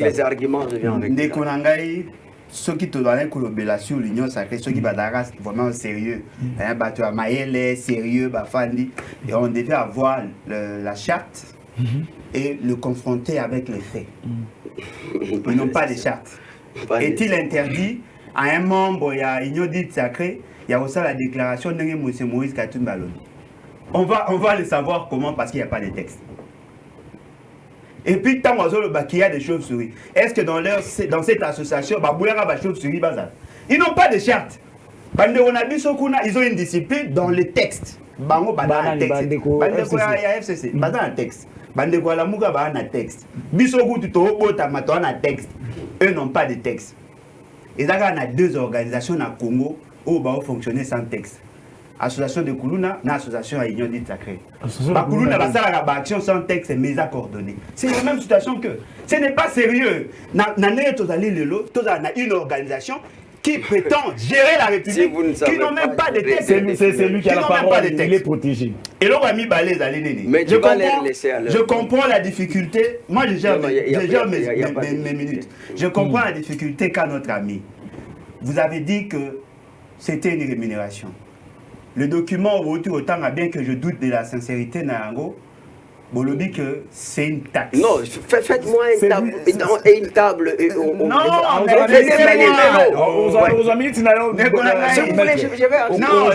les arguments, je viens avec des Konangai, ceux qui te donnent que le Bela sur l'Union sacrée, ceux qui badaras vraiment sérieux, un bateau à Maëlle, sérieux, Bafandi, et on devait avoir la charte et le confronter avec les faits. Ils n'ont pas de charte. Est-il interdit à un membre, il y a une dite sacrée, il y a aussi la déclaration de M. Moïse Katumbi Baloni. On va le savoir comment, parce qu'il n'y a pas de texte. Et puis, tant qu'il y a des chauves-souris, est-ce que dans cette association, ils n'ont pas de charte. Ils ont une discipline dans le texte. Il y a FCC. Dans un texte. Eux n'ont pas de texte. Et là, on a deux organisations à Congo où va fonctionner sans texte. Association de Kuluna, na association à Union dite sacrée. Kuluna va faire la action sans texte et mise à coordonner. C'est la même situation que. Ce n'est pas sérieux. N'a une organisation qui prétend gérer la République, qui n'ont même pas de texte. C'est lui qui a la parole, il est protégé. Et là, on va mis balais à l'ennemi. Je comprends la difficulté. Moi, je gère mes minutes. Je comprends la difficulté qu'a notre ami. Vous avez dit que c'était une rémunération. Le document autant bien que je doute de la sincérité Narango, Bolobi que c'est une taxe. Non, faites-moi une table. Non,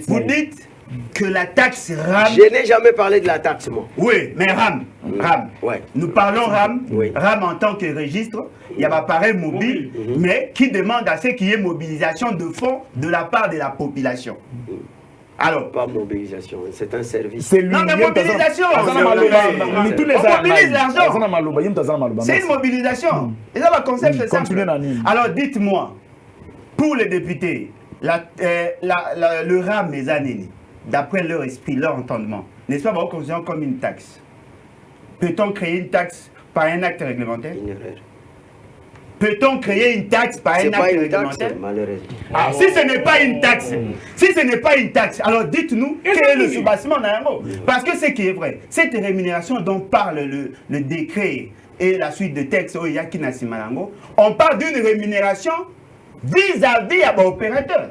vous dites que la taxe RAM... Je n'ai jamais parlé de la taxe, moi. Oui, mais RAM. Ouais. Nous parlons RAM. Oui. RAM en tant que registre, il y a un appareil mobile, mais qui demande à ce qu'il y ait mobilisation de fonds de la part de la population. Alors, pas mobilisation, c'est un service. C'est lui. Non, mais mobilisation. Tous les on mobilise l'argent. C'est une mobilisation. Et ça va concept, c'est simple. Alors, dites-moi, pour les députés, le RAM des années, d'après leur esprit, leur entendement, n'est-ce pas considéré comme une taxe? Peut-on créer une taxe par un acte réglementaire? Une erreur. Peut-on créer une taxe par un acte réglementaire? Malheureusement. Ah, si ce n'est pas une taxe, alors dites-nous quel est le soubassement Narango. Parce que ce qui est vrai, cette rémunération dont parle le décret et la suite de textes Oyaki Nasimalango, on parle d'une rémunération vis-à-vis à l'opérateur.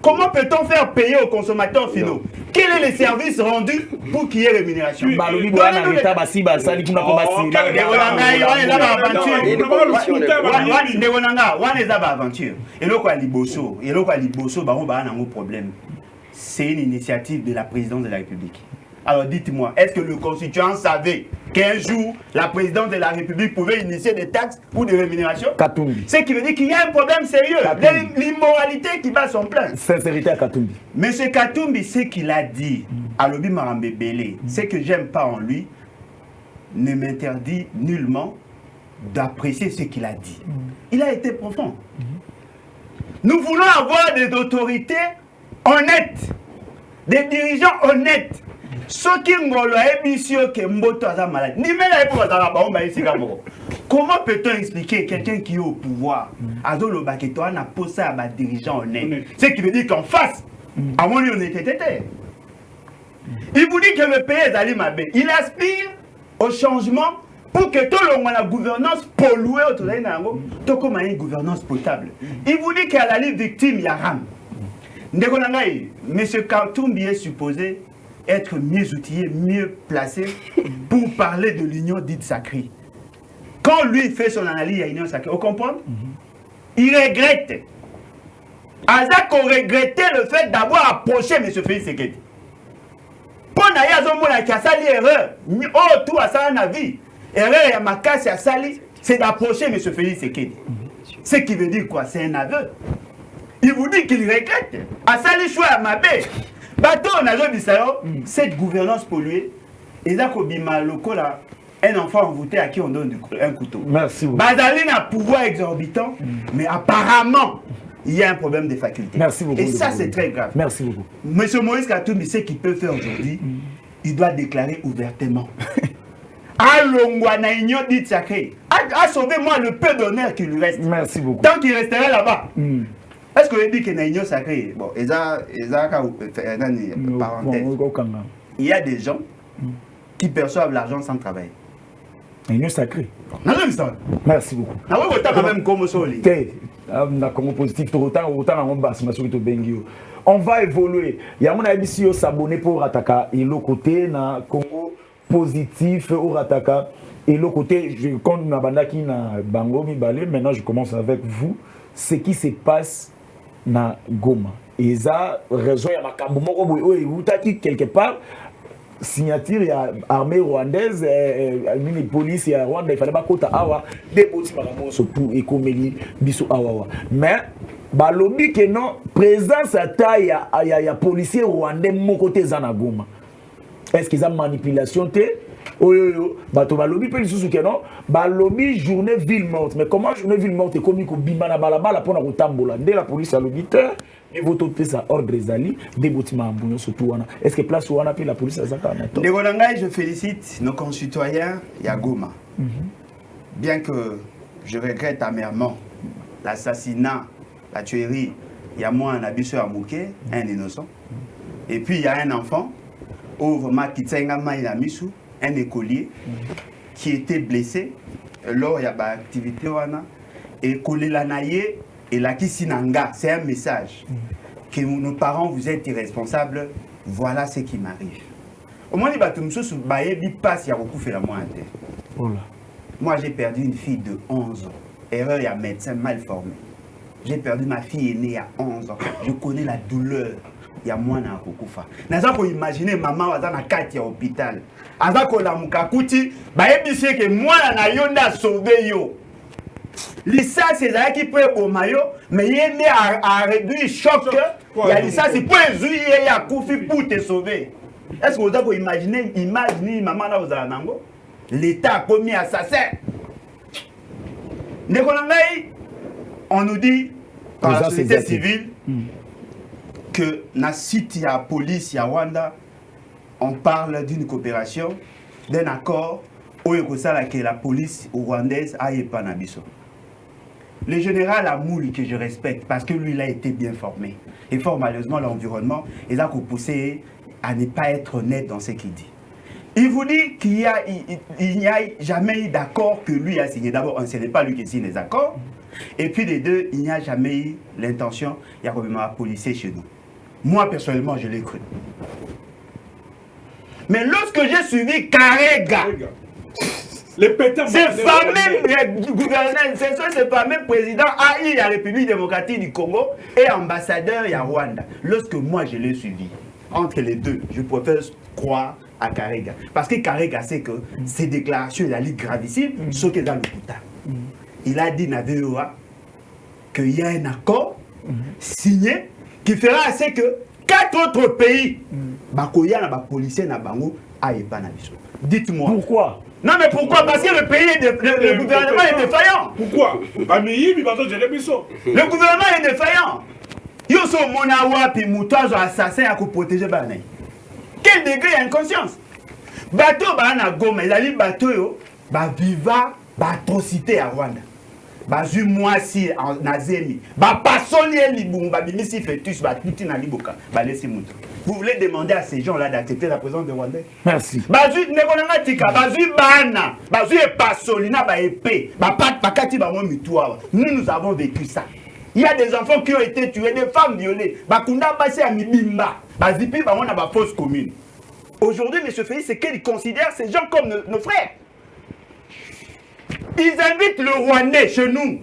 Comment peut-on faire payer aux consommateurs finaux? Quel est le service rendu pour qu'il y ait rémunération? C'est une initiative de la présidence de la République. Alors dites-moi, est-ce que le constituant savait qu'un jour, la présidence de la République pouvait initier des taxes ou des rémunérations? Katumbi. Ce qui veut dire qu'il y a un problème sérieux, l'immoralité qui bat son plein. Sincérité à Katumbi. Monsieur Katumbi, ce qu'il a dit à Lobi Marambe Belé, ce que j'aime pas en lui, ne m'interdit nullement d'apprécier ce qu'il a dit. Il a été profond. Nous voulons avoir des autorités honnêtes, des dirigeants honnêtes. Ceux qui ngolo ebisio ke mboto aza malade. Ni mela epo bazala ba on ba isika moko. Comment peut-on expliquer quelqu'un qui est au pouvoir azo lo baketo na posa ba dirigeant honnête? Ce qui veut dire qu'en face à mon honnêteté. Il vous dit que le pays est allé mabe. Il aspire au changement pour que tout le monde la gouvernance polluée autour de nango, to comme une gouvernance potable. Il vous dit qu'à la liste victime il y a RAM. Ndeko nangai, monsieur Katumbi est supposé être mieux outillé, mieux placé pour parler de l'union dite sacrée. Quand lui fait son analyse à l'union sacrée, vous comprenez? Il regrette. Azako regrettait le fait d'avoir approché M. Félix Sekedi. Pour n'avoir qui a sali erreur, oh tout à ça na vie, erreur à ma casse à sali, c'est d'approcher M. Félix Sekedi. Ce qui veut dire quoi? C'est un aveu. Il vous dit qu'il regrette. À sali choix à ma baie. Bateau, on a cette gouvernance polluée, et là, un enfant envoûté à qui on donne un couteau. Merci beaucoup. Bazaline a un pouvoir exorbitant, mais apparemment, il y a un problème de faculté. Merci beaucoup. Et ça, c'est très grave. Merci beaucoup. Monsieur Moïse Katumbi, ce qu'il peut faire aujourd'hui, il doit déclarer ouvertement. Allongwana Igno dit sacré. A sauvé moi le peu d'honneur qui lui reste. Merci beaucoup. Tant qu'il resterait là-bas. Est-ce qu'on dit qu'il y a une union sacrée? Bon, il y a des gens qui perçoivent l'argent sans travail. Une union sacrée. Merci beaucoup. On va évoluer. Il y a mon avis si s'abonner pour attaquer et l'autre côté na Congo positif au rataka et l'autre côté je compte na bandaki na bango mi balé. Maintenant je commence avec vous. Ce qui se passe na Goma. Et ça, raison, il y a makambo moko boy outaki quelque part signature ya armée rwandaise une police ya Rwanda il fallait pas kota awa des boti makambo so pour ekomeli biso awa. Mais balobi que non présence ata ya policier rwandais mon côté za na Goma. Est-ce qu'ils ont manipulation té oyo bato balobi pe lisusu ke non balobi journée ville morte mais comment journée ville morte ekomi kobimba na balabala mpona kotambola nde la police alobi te niveau topesa ordre ezali nde botima yambo nyonso tu wana est ce que place wana mpe la police azaka na to ndeko na ngai je félicite nos concitoyens ya Goma bien que je regrette amèrement l'assassinat la tuerie il y a moi un abisso à Mouké un innocent et puis il y a un enfant au vraiment Kitsenga Maïlamisu un écolier qui était blessé lors il y a une activité wana et kolela naye et la kisinanga c'est un message que nos parents vous êtes irresponsables voilà ce qui m'arrive au moins les batumso sous bayebi passe ya beaucoup fait la moi moi j'ai perdu une fille de 11 ans erreur il y a médecin mal formé j'ai perdu ma fille aînée à 11 ans je connais la douleur il y a moins na kokufa naza ko imaginer maman waza na kati ya hôpital aza ko la mukakuti bayebisi que moi na yo nda sauver yo licence c'est qui peut au maillot mais il est à réduire choc il y a licence pour zuier ya kufi pour te sauver est-ce que vous avez imaginé maman na ozala nango l'état a commis assassin ndeko na ngai on nous dit par la société civile que na site ya police ya Rwanda on parle d'une coopération d'un accord où que la police rwandaise a pas na biso. Le général Amoul que je respecte parce que lui il a été bien formé et fort malheureusement l'environnement il a poussé à ne pas être honnête dans ce qu'il dit. Il vous dit qu'il n'y a jamais eu d'accord que lui a signé. D'abord, ce n'est pas lui qui signe les accords. Et puis les deux, il n'y a jamais eu l'intention, il y a probablement un policier chez nous. Moi, personnellement, je l'ai cru. Mais lorsque j'ai suivi Karega, ce fameux gouverneur, ce fameux président AI de la République démocratique du Congo et ambassadeur à Rwanda, lorsque moi je l'ai suivi, entre les deux, je préfère croire à Karega. Parce que Karega sait que ces déclarations, il a dit gravissime, ce qui est dans le putain. Il a dit qu'il y a un accord signé qui fera assez que 4 autres pays, Bakoya, na policiers, na bango, aïe pas na biso. Dites-moi. Pourquoi? Non mais pourquoi? Parce que le pays, le gouvernement est défaillant. Pourquoi? Le gouvernement est défaillant. Yo so mona wapi mutazo assassin à protéger banay. Quel degré d'inconscience? Bateau ba na Goma, il a dit bateau yo, ba viva, ba atrocité à Rwanda. Ba zu mwasi na zemi, ba pasoli libumba bimisi fetus ba tuti na liboka, ba laisser mutu. Vous voulez demander à ces gens-là d'accepter la présence de Rwandais? Merci. Bazu nekonanga tika, bazu bana, bazu e pasoli na ba épée, ba pat pakati ba mo mitwa. Nous avons vécu ça. Il y a des enfants qui ont été tués, des femmes violées. Bakunda basé à Mibimba, bazipi ba na ba fausse commune. Aujourd'hui, M. Félix, c'est qu'ils considèrent ces gens comme nos frères. Ils invitent le Rwandais chez nous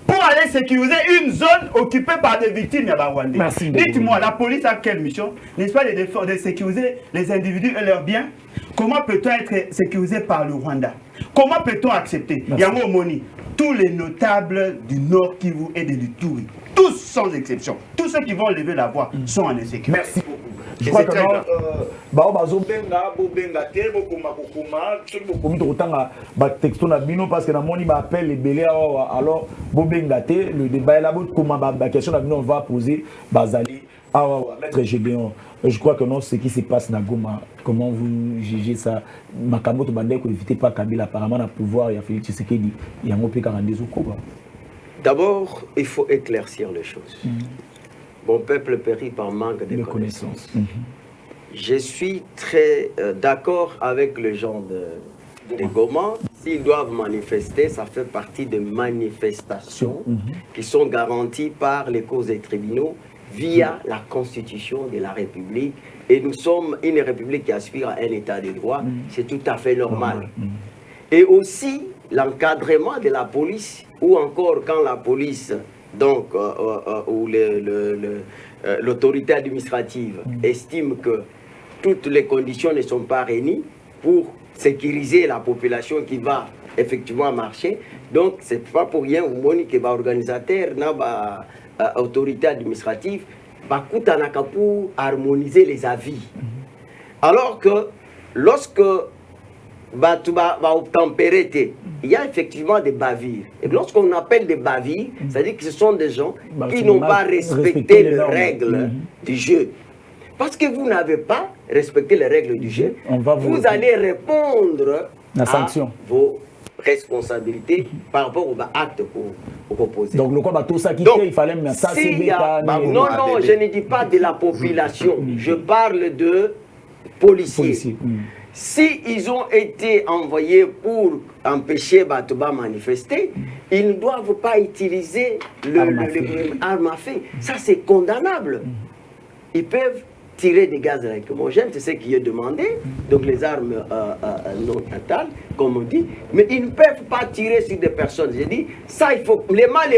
pour aller sécuriser une zone occupée par des victimes rwandais. Dites-moi, la police a quelle mission? N'est-ce pas de sécuriser les individus et leurs biens? Comment peut-on être sécurisé par le Rwanda? Comment peut-on accepter? Yango Moni, tous les notables du Nord Kivu et de l'Ituri, tous sans exception, tous ceux qui vont lever la voix sont en insécurité. Merci beaucoup. Je crois que texto na bino parce que na moni ba appel les belé alors bobenga te le débat là comment ba question na bino on va poser bazali maître Gédéon. Je crois que non ce qui se passe na Goma comment vous jugez ça makambo to bandeko éviter pas Kabila apparemment na pouvoir ya Félix Tshisekedi ya ngope 42 okuba. D'abord il faut éclaircir les choses. Mon peuple périt par manque de connaissances. Je suis très d'accord avec les gens de Goma. S'ils doivent manifester, ça fait partie des manifestations qui sont garanties par les causes des tribunaux via la Constitution de la République. Et nous sommes une République qui aspire à un état de droit. C'est tout à fait normal. Et aussi l'encadrement de la police, ou encore quand la police... Donc, où l'autorité administrative estime que toutes les conditions ne sont pas réunies pour sécuriser la population qui va effectivement marcher. Donc, ce n'est pas pour rien que l'organisateur, l'autorité administrative, va pour harmoniser les avis. Alors que lorsque tempéré. Il y a effectivement des bavires. Et lorsqu'on appelle des bavires, c'est-à-dire que ce sont des gens qui n'ont pas respecté les règles du jeu. Parce que vous n'avez pas respecté les règles du jeu, vous allez répondre à vos responsabilités par rapport aux actes qu'on propose. Donc, le quoi, tout ça qui fait, il fallait mettre ça, non, je ne dis pas de la population, je parle de policiers. Si ils ont été envoyés pour empêcher Batouba manifester, ils ne doivent pas utiliser l'arme à feu. Ça, c'est condamnable. Ils peuvent tirer des gaz lacrymogènes, c'est ce qui est demandé, donc les armes non létales, comme on dit, mais ils ne peuvent pas tirer sur des personnes. J'ai dit, ça, il faut, les mal,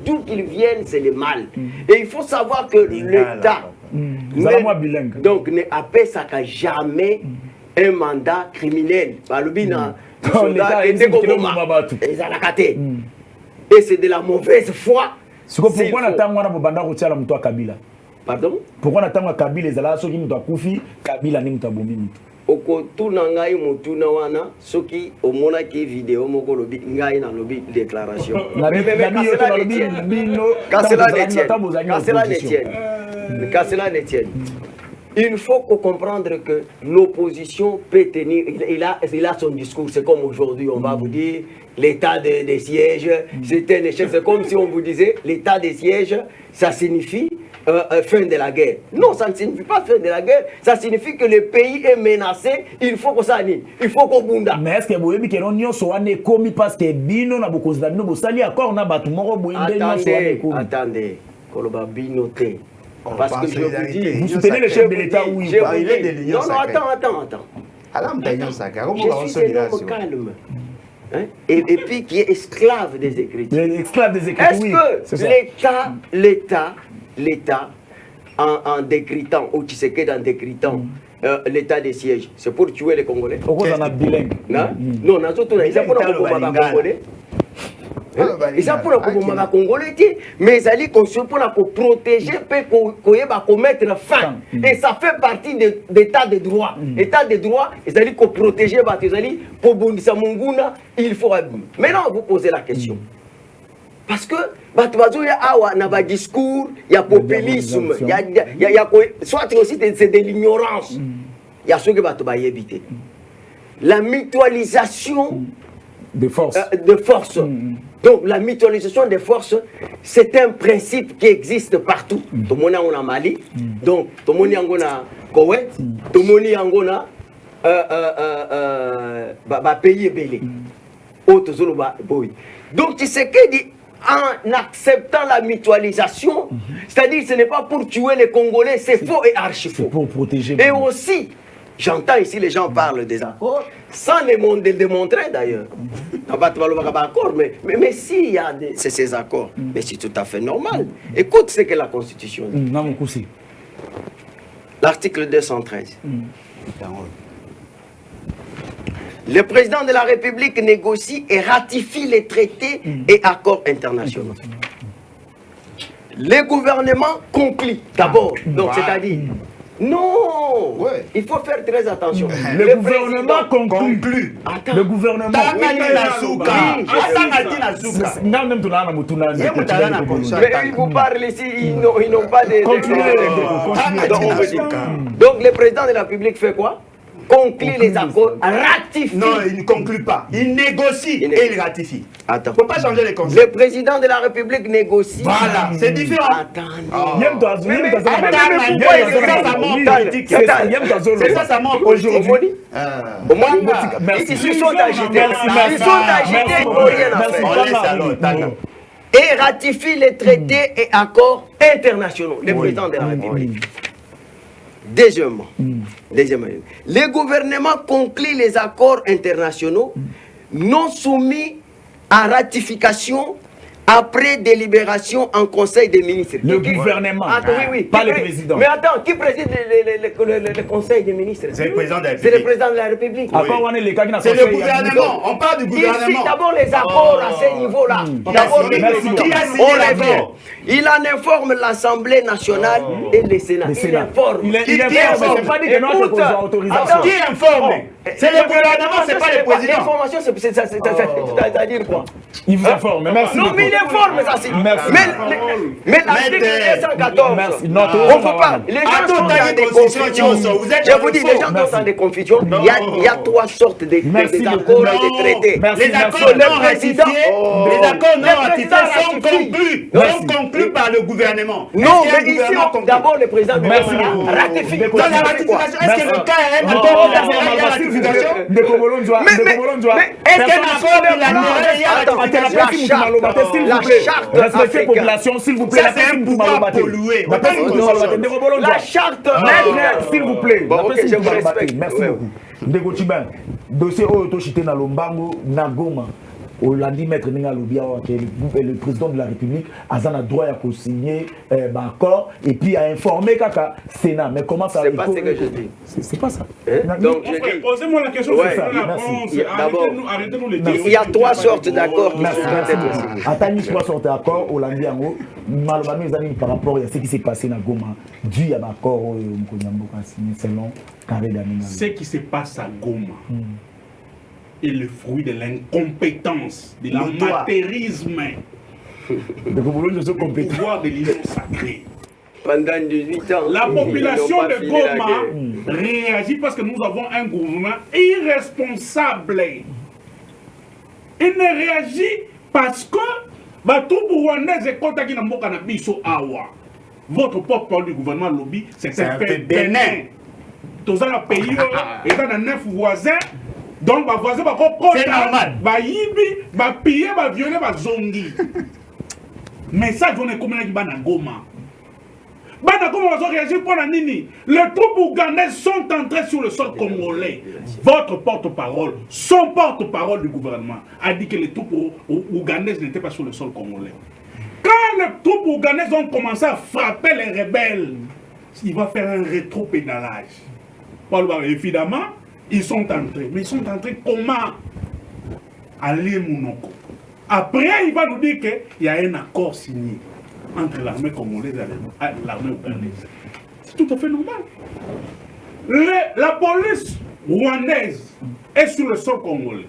d'où qu'ils viennent, c'est les mal. Et il faut savoir que l'État, donc, ne appelle ça qu'à jamais un mandat criminel. Et c'est de la mauvaise foi. Pourquoi on Kabila? Pardon? Pourquoi on attend Kabila les alasso qui nous a confié Kabila ni mutabomi? Oko tunangai mutuna wana soki omona ki vidéo moko lobi ngai na lobi déclaration. Cela n'étienne. Il faut comprendre que l'opposition peut tenir, il a son discours, c'est comme aujourd'hui, on va vous dire l'état des sièges, c'est un échec, c'est comme si on vous disait l'état des sièges, ça signifie fin de la guerre. Non, ça ne signifie pas fin de la guerre, ça signifie que le pays est menacé, il faut qu'on s'anime, il faut qu'on bunda. Mais est-ce que vous avez dit que l'on soit commis parce que Bino n'a beaucoup d'années, vous savez encore, on a battu mon robot, attendez, Kolobabinoté. Parce que je vous dis, vous soutenez le chef de l'État, oui. Non, attends. Je suis un homme calme. Hein? Et puis qui est esclave des Écritures. Est-ce que l'État, en décritant, ou tu sais qu'en décritant l'état des sièges, c'est pour tuer les Congolais? Pourquoi on a bilingue? Non, on a surtout les Congolais. Et ça pour les Congolais, mais ils allaient pour protéger, pour commettre fin. Et ça fait partie de l'état de droit. L'état de droit, ils allaient protéger, ils allaient pour Bundisa Munguna, il faut. Maintenant, vous posez la question. Parce que, il y a un discours, il y a populisme, soit aussi c'est de l'ignorance. Il y a ce que va éviter. La mutualisation de force. Donc la mutualisation des forces, c'est un principe qui existe partout. Tout le monde est en Mali, donc tout le monde est en Koweït, tout le monde est en pays belé. Donc tu sais que en acceptant la mutualisation, c'est-à-dire ce n'est pas pour tuer les Congolais, c'est faux et archi faux. Pour protéger. Et aussi, j'entends ici les gens parlent des accords, sans les démontrer d'ailleurs. Mais s'il y a ces accords, mais c'est tout à fait normal. Écoute ce que la Constitution dit. L'article 213. Le président de la République négocie et ratifie les traités et accords internationaux. Le gouvernement conclut d'abord. Donc c'est-à-dire... Non, il faut faire très attention. Le gouvernement conclut. Attends. Le gouvernement. Mais ils vous parlent ici, ils n'ont pas de. Donc le président de la République fait quoi? Conclut les accords, ratifie. Non, il ne conclut pas. Il négocie et il ratifie. Attends. Il ne faut pas changer les concepts. Le président de la République négocie. Voilà, c'est différent. C'est ça, ça manque aujourd'hui. Ils sont agités. Ils sont agités pour rien à faire. Et ratifie les traités et accords internationaux. Le président de la République. Deuxièmement, le gouvernement conclut les accords internationaux non soumis à ratification après délibération en conseil des ministres. Le gouvernement, pas le président. Mais attends, qui préside le conseil des ministres? C'est le président de la République. C'est le président de la République. C'est le gouvernement. On parle du gouvernement. Ici, d'abord les accords à ce niveau-là. D'abord les présidents. Il en informe l'Assemblée nationale et le Sénat. Il informe. Il informe, c'est pas dit que notre autorisation. Qui informe? C'est le gouvernement, c'est pas le président. L'information, c'est-à-dire quoi? Il vous informe, merci. Non, mais il informe, ça c'est. Merci. Mais l'article 214, merci. On ne peut pas. Les gens sont dans des confusions. Je vous dis, les gens sont dans des confusions. Il y a trois sortes d'accords et de traités. Les accords non ratifiés sont conclus par le gouvernement. Non, mais ici, d'abord, le président du gouvernement ratifie. Dans la ratification, est-ce que le cas est Est-ce qu'un accord la charte respectez population, s'il vous plaît. Ça, c'est un pouvoir pollué. La charte. S'il vous plaît. Bon, ok, je vous respecte. Merci beaucoup. Ndeko Chiban, dossier Oyo Chité na Lombango, na Goma. Olandi maître Ninga Lobia, le président de la République, a un droit à signer accord et puis à informer Kaka Sénat. Mais comment ça? C'est pas ce que je dis. C'est pas ça. Donc je dis. Posez-moi la question. D'abord, arrêtez-nous les il y a trois sortes d'accords qui sont intéressants. Attendez trois sortes d'accords. Olandi Yango, malheureusement, les amis par rapport à ce qui s'est passé dans Goma, dû à l'accord au Mkonyamboka signé selon Carré Daninga. Ce qui se passe à Goma est le fruit de l'incompétence, de l'amateurisme, du pouvoir de l'union sacrée. Pendant 18 ans, la population de Goma réagit parce que nous avons un gouvernement irresponsable. Il ne réagit parce que votre porte-parole du gouvernement lobby, c'est un fait bénin. Tous les pays, et dans 9 voisins. Donc, les voisins c'est normal. Ils piller, ils violer, ils zongi. Mais ça, on est comme un Goma. Banagoma va réagir pour la Nini. Les troupes ougandaises sont entrées sur le sol congolais. Votre porte-parole, son porte-parole du gouvernement, a dit que les troupes ougandaises n'étaient pas sur le sol congolais. Quand les troupes ougandaises ont commencé à frapper les rebelles, il va faire un rétro-pédalage. Évidemment, ils sont entrés. Mais ils sont entrés comment? Allez, Mounoko. Après, il va nous dire qu'il y a un accord signé entre l'armée congolaise et l'armée ougandaise. C'est tout à fait normal. La police rwandaise est sur le sol congolais.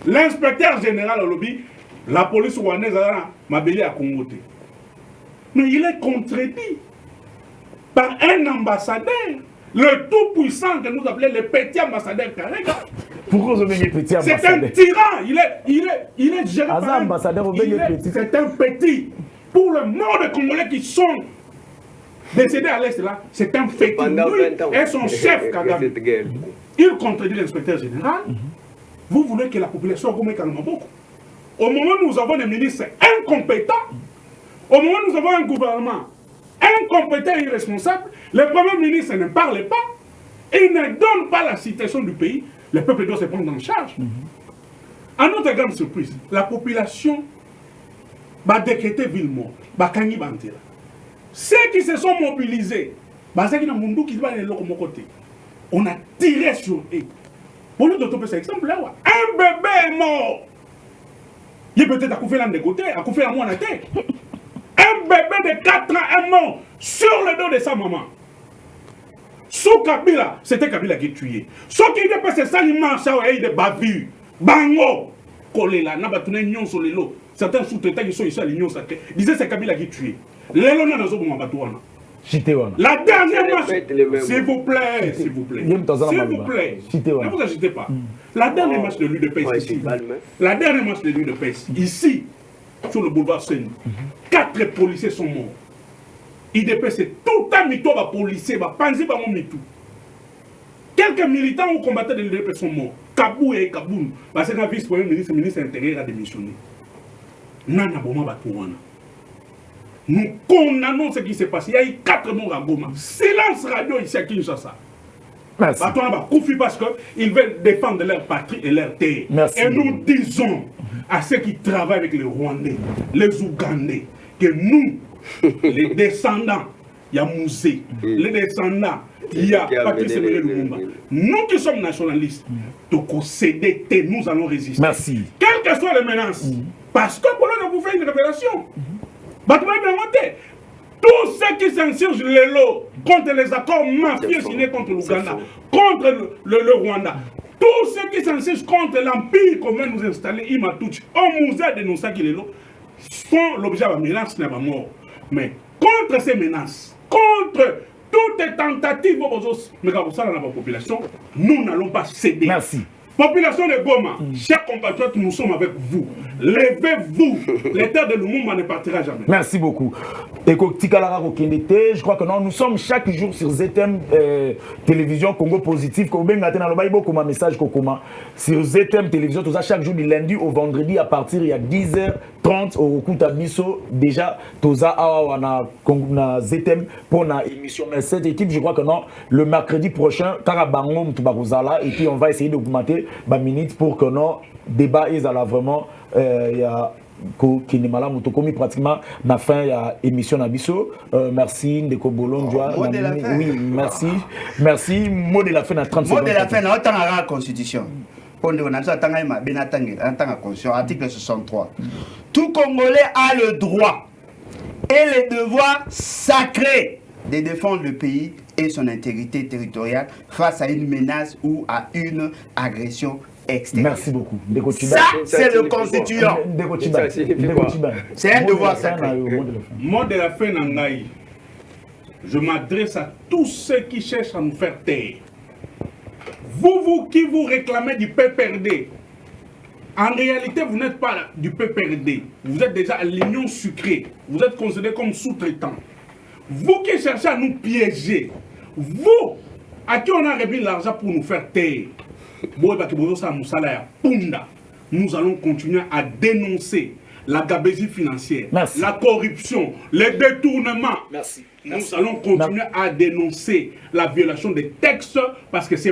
L'inspecteur général au lobby, la police rwandaise a Mabeli à Congo. Mais il est contredit par un ambassadeur, le tout puissant que nous appelons le petit ambassadeur Karega. Pourquoi vous avez petit ambassadeur? C'est un tyran. Il est géré par un ambassadeur. C'est un petit. Pour le nombre de Congolais qui sont décédés à l'Est là, c'est un petit. Lui et son chef Kagame. Il contredit l'inspecteur général. Vous voulez que la population remet calmement beaucoup. Au moment où nous avons des ministres incompétents, au moment où nous avons un gouvernement incompétent et irresponsable, le Premier ministre ne parle pas, il ne donne pas la situation du pays, le peuple doit se prendre en charge. À notre grande surprise, la population va décréter ville mort, va kangi bantela. Ceux qui se sont mobilisés, on a tiré sur eux. Pour nous donner cet exemple là, un bébé est mort. Il peut-être accouché l'un des côtés, accouché à moi la tête. Un bébé de 4 ans est mort sur le dos de sa maman. Sous Kabila, c'était Kabila qui tuait. Ce qui est passé ça, il marche à de bavure. Bango, collé là, n'a pas tourné union sur les lots. Certains sous-traitants qui sont ici à l'union sacrée disaient c'est Kabila qui tuait. Les lots n'a pas la dernière marche, s'il vous plaît, s'il vous plaît, ne vous agitez pas. La dernière marche de l'UDPS ici, la dernière marche de l'UDPS ici, sur le boulevard Seine, 4 policiers sont morts. IDP, c'est tout un mytho, va policier, va penser par mon mytho. Quelques militants ou combattants de l'UDP sont morts. Kabou et Kaboun, parce que le vice-premier ministre, le ministre intérieur a démissionné. Nana Boma Batouana. Nous condamnons ce qui s'est passé. Il y a eu 4 morts à Goma. Silence radio ici à Kinshasa. Merci. Parce qu'ils veulent défendre leur patrie et leur terre. Merci. Et nous disons à ceux qui travaillent avec les Rwandais, les Ougandais, que nous, les descendants, il y a Mousé, les descendants, il y a Patrice Lumumba, nous qui sommes nationalistes, donc nous allons résister. Merci. Quelles que soient les menaces, parce que pour nous, vous faites une révélation. Tous ceux qui s'insurgent les lots contre les accords mafieux signés contre l'Ouganda, contre le Rwanda, Tous ceux qui s'insistent contre l'empire qu'on veut nous installer, Imatouch, au musée de nos Sakilelo, sont l'objet de la menace de la mort. Mais contre ces menaces, contre toutes tentatives de la population, nous n'allons pas céder. Merci. Population de Goma, chers compatriotes, nous sommes avec vous. Levez-vous. Les terres de Lumumba ne partira jamais. Merci beaucoup. Et je crois que non, nous sommes chaque jour sur ZM Télévision Congo Positif. Comme message sur ZM Télévision, tout ça chaque jour du lundi au vendredi à partir il y a 10h30 au Kutabiso. Déjà, tout ça na ZM pour la émission. Mais cette équipe, je crois que non, le mercredi prochain, Karabangom Tubaruzala, et puis on va essayer d'augmenter ma minute pour que non débat est là vraiment il y a qui n'est malade commis pratiquement la fin il y a émission Nabiso merci Ndeko Bolonjoa oui merci mot de la fin à 30 secondes mot de la fin dans la constitution on a article 63 tout Congolais a le droit et le devoir sacré de défendre le pays et son intégrité territoriale face à une menace ou à une agression extérieure. Merci beaucoup. Ça, c'est le constituant. C'est un devoir sacré. Mot de la fin, Nangaï. Je m'adresse à tous ceux qui cherchent à nous faire taire. Vous qui vous réclamez du PPRD, en réalité, vous n'êtes pas du PPRD. Vous êtes déjà à l'union sucrée. Vous êtes considéré comme sous-traitant. Vous qui cherchez à nous piéger, vous, à qui on a remis l'argent pour nous faire taire, nous allons continuer à dénoncer la gabegie financière, merci, la corruption, les détournements. Merci. Nous allons continuer à dénoncer la violation des textes parce que ce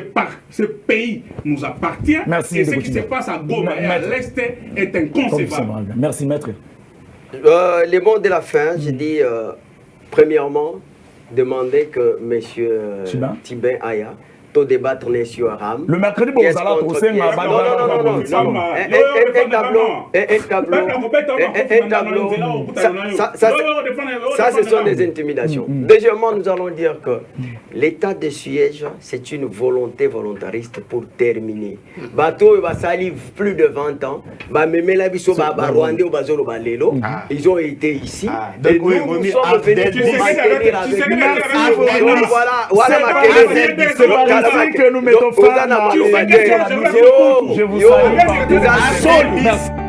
pays nous appartient. Merci, et ce qui se passe à Goma et à l'Est est inconcevable. Merci, maître. Les mots de la fin, j'ai dit, premièrement, demander que M. Tibin Aya to débattre sur Aram. Le mercredi, vous allez ça, ce sont des intimidations. Deuxièmement, nous allons dire que l'état de siège, c'est une volonté volontariste pour terminer. Bateau va salir plus de 20 ans. Ils ont été ici. Et nous sommes venus pour maintenir avec eux. Voilà ma télé. Que nous mettons fin à la vidéo. Je vous salue.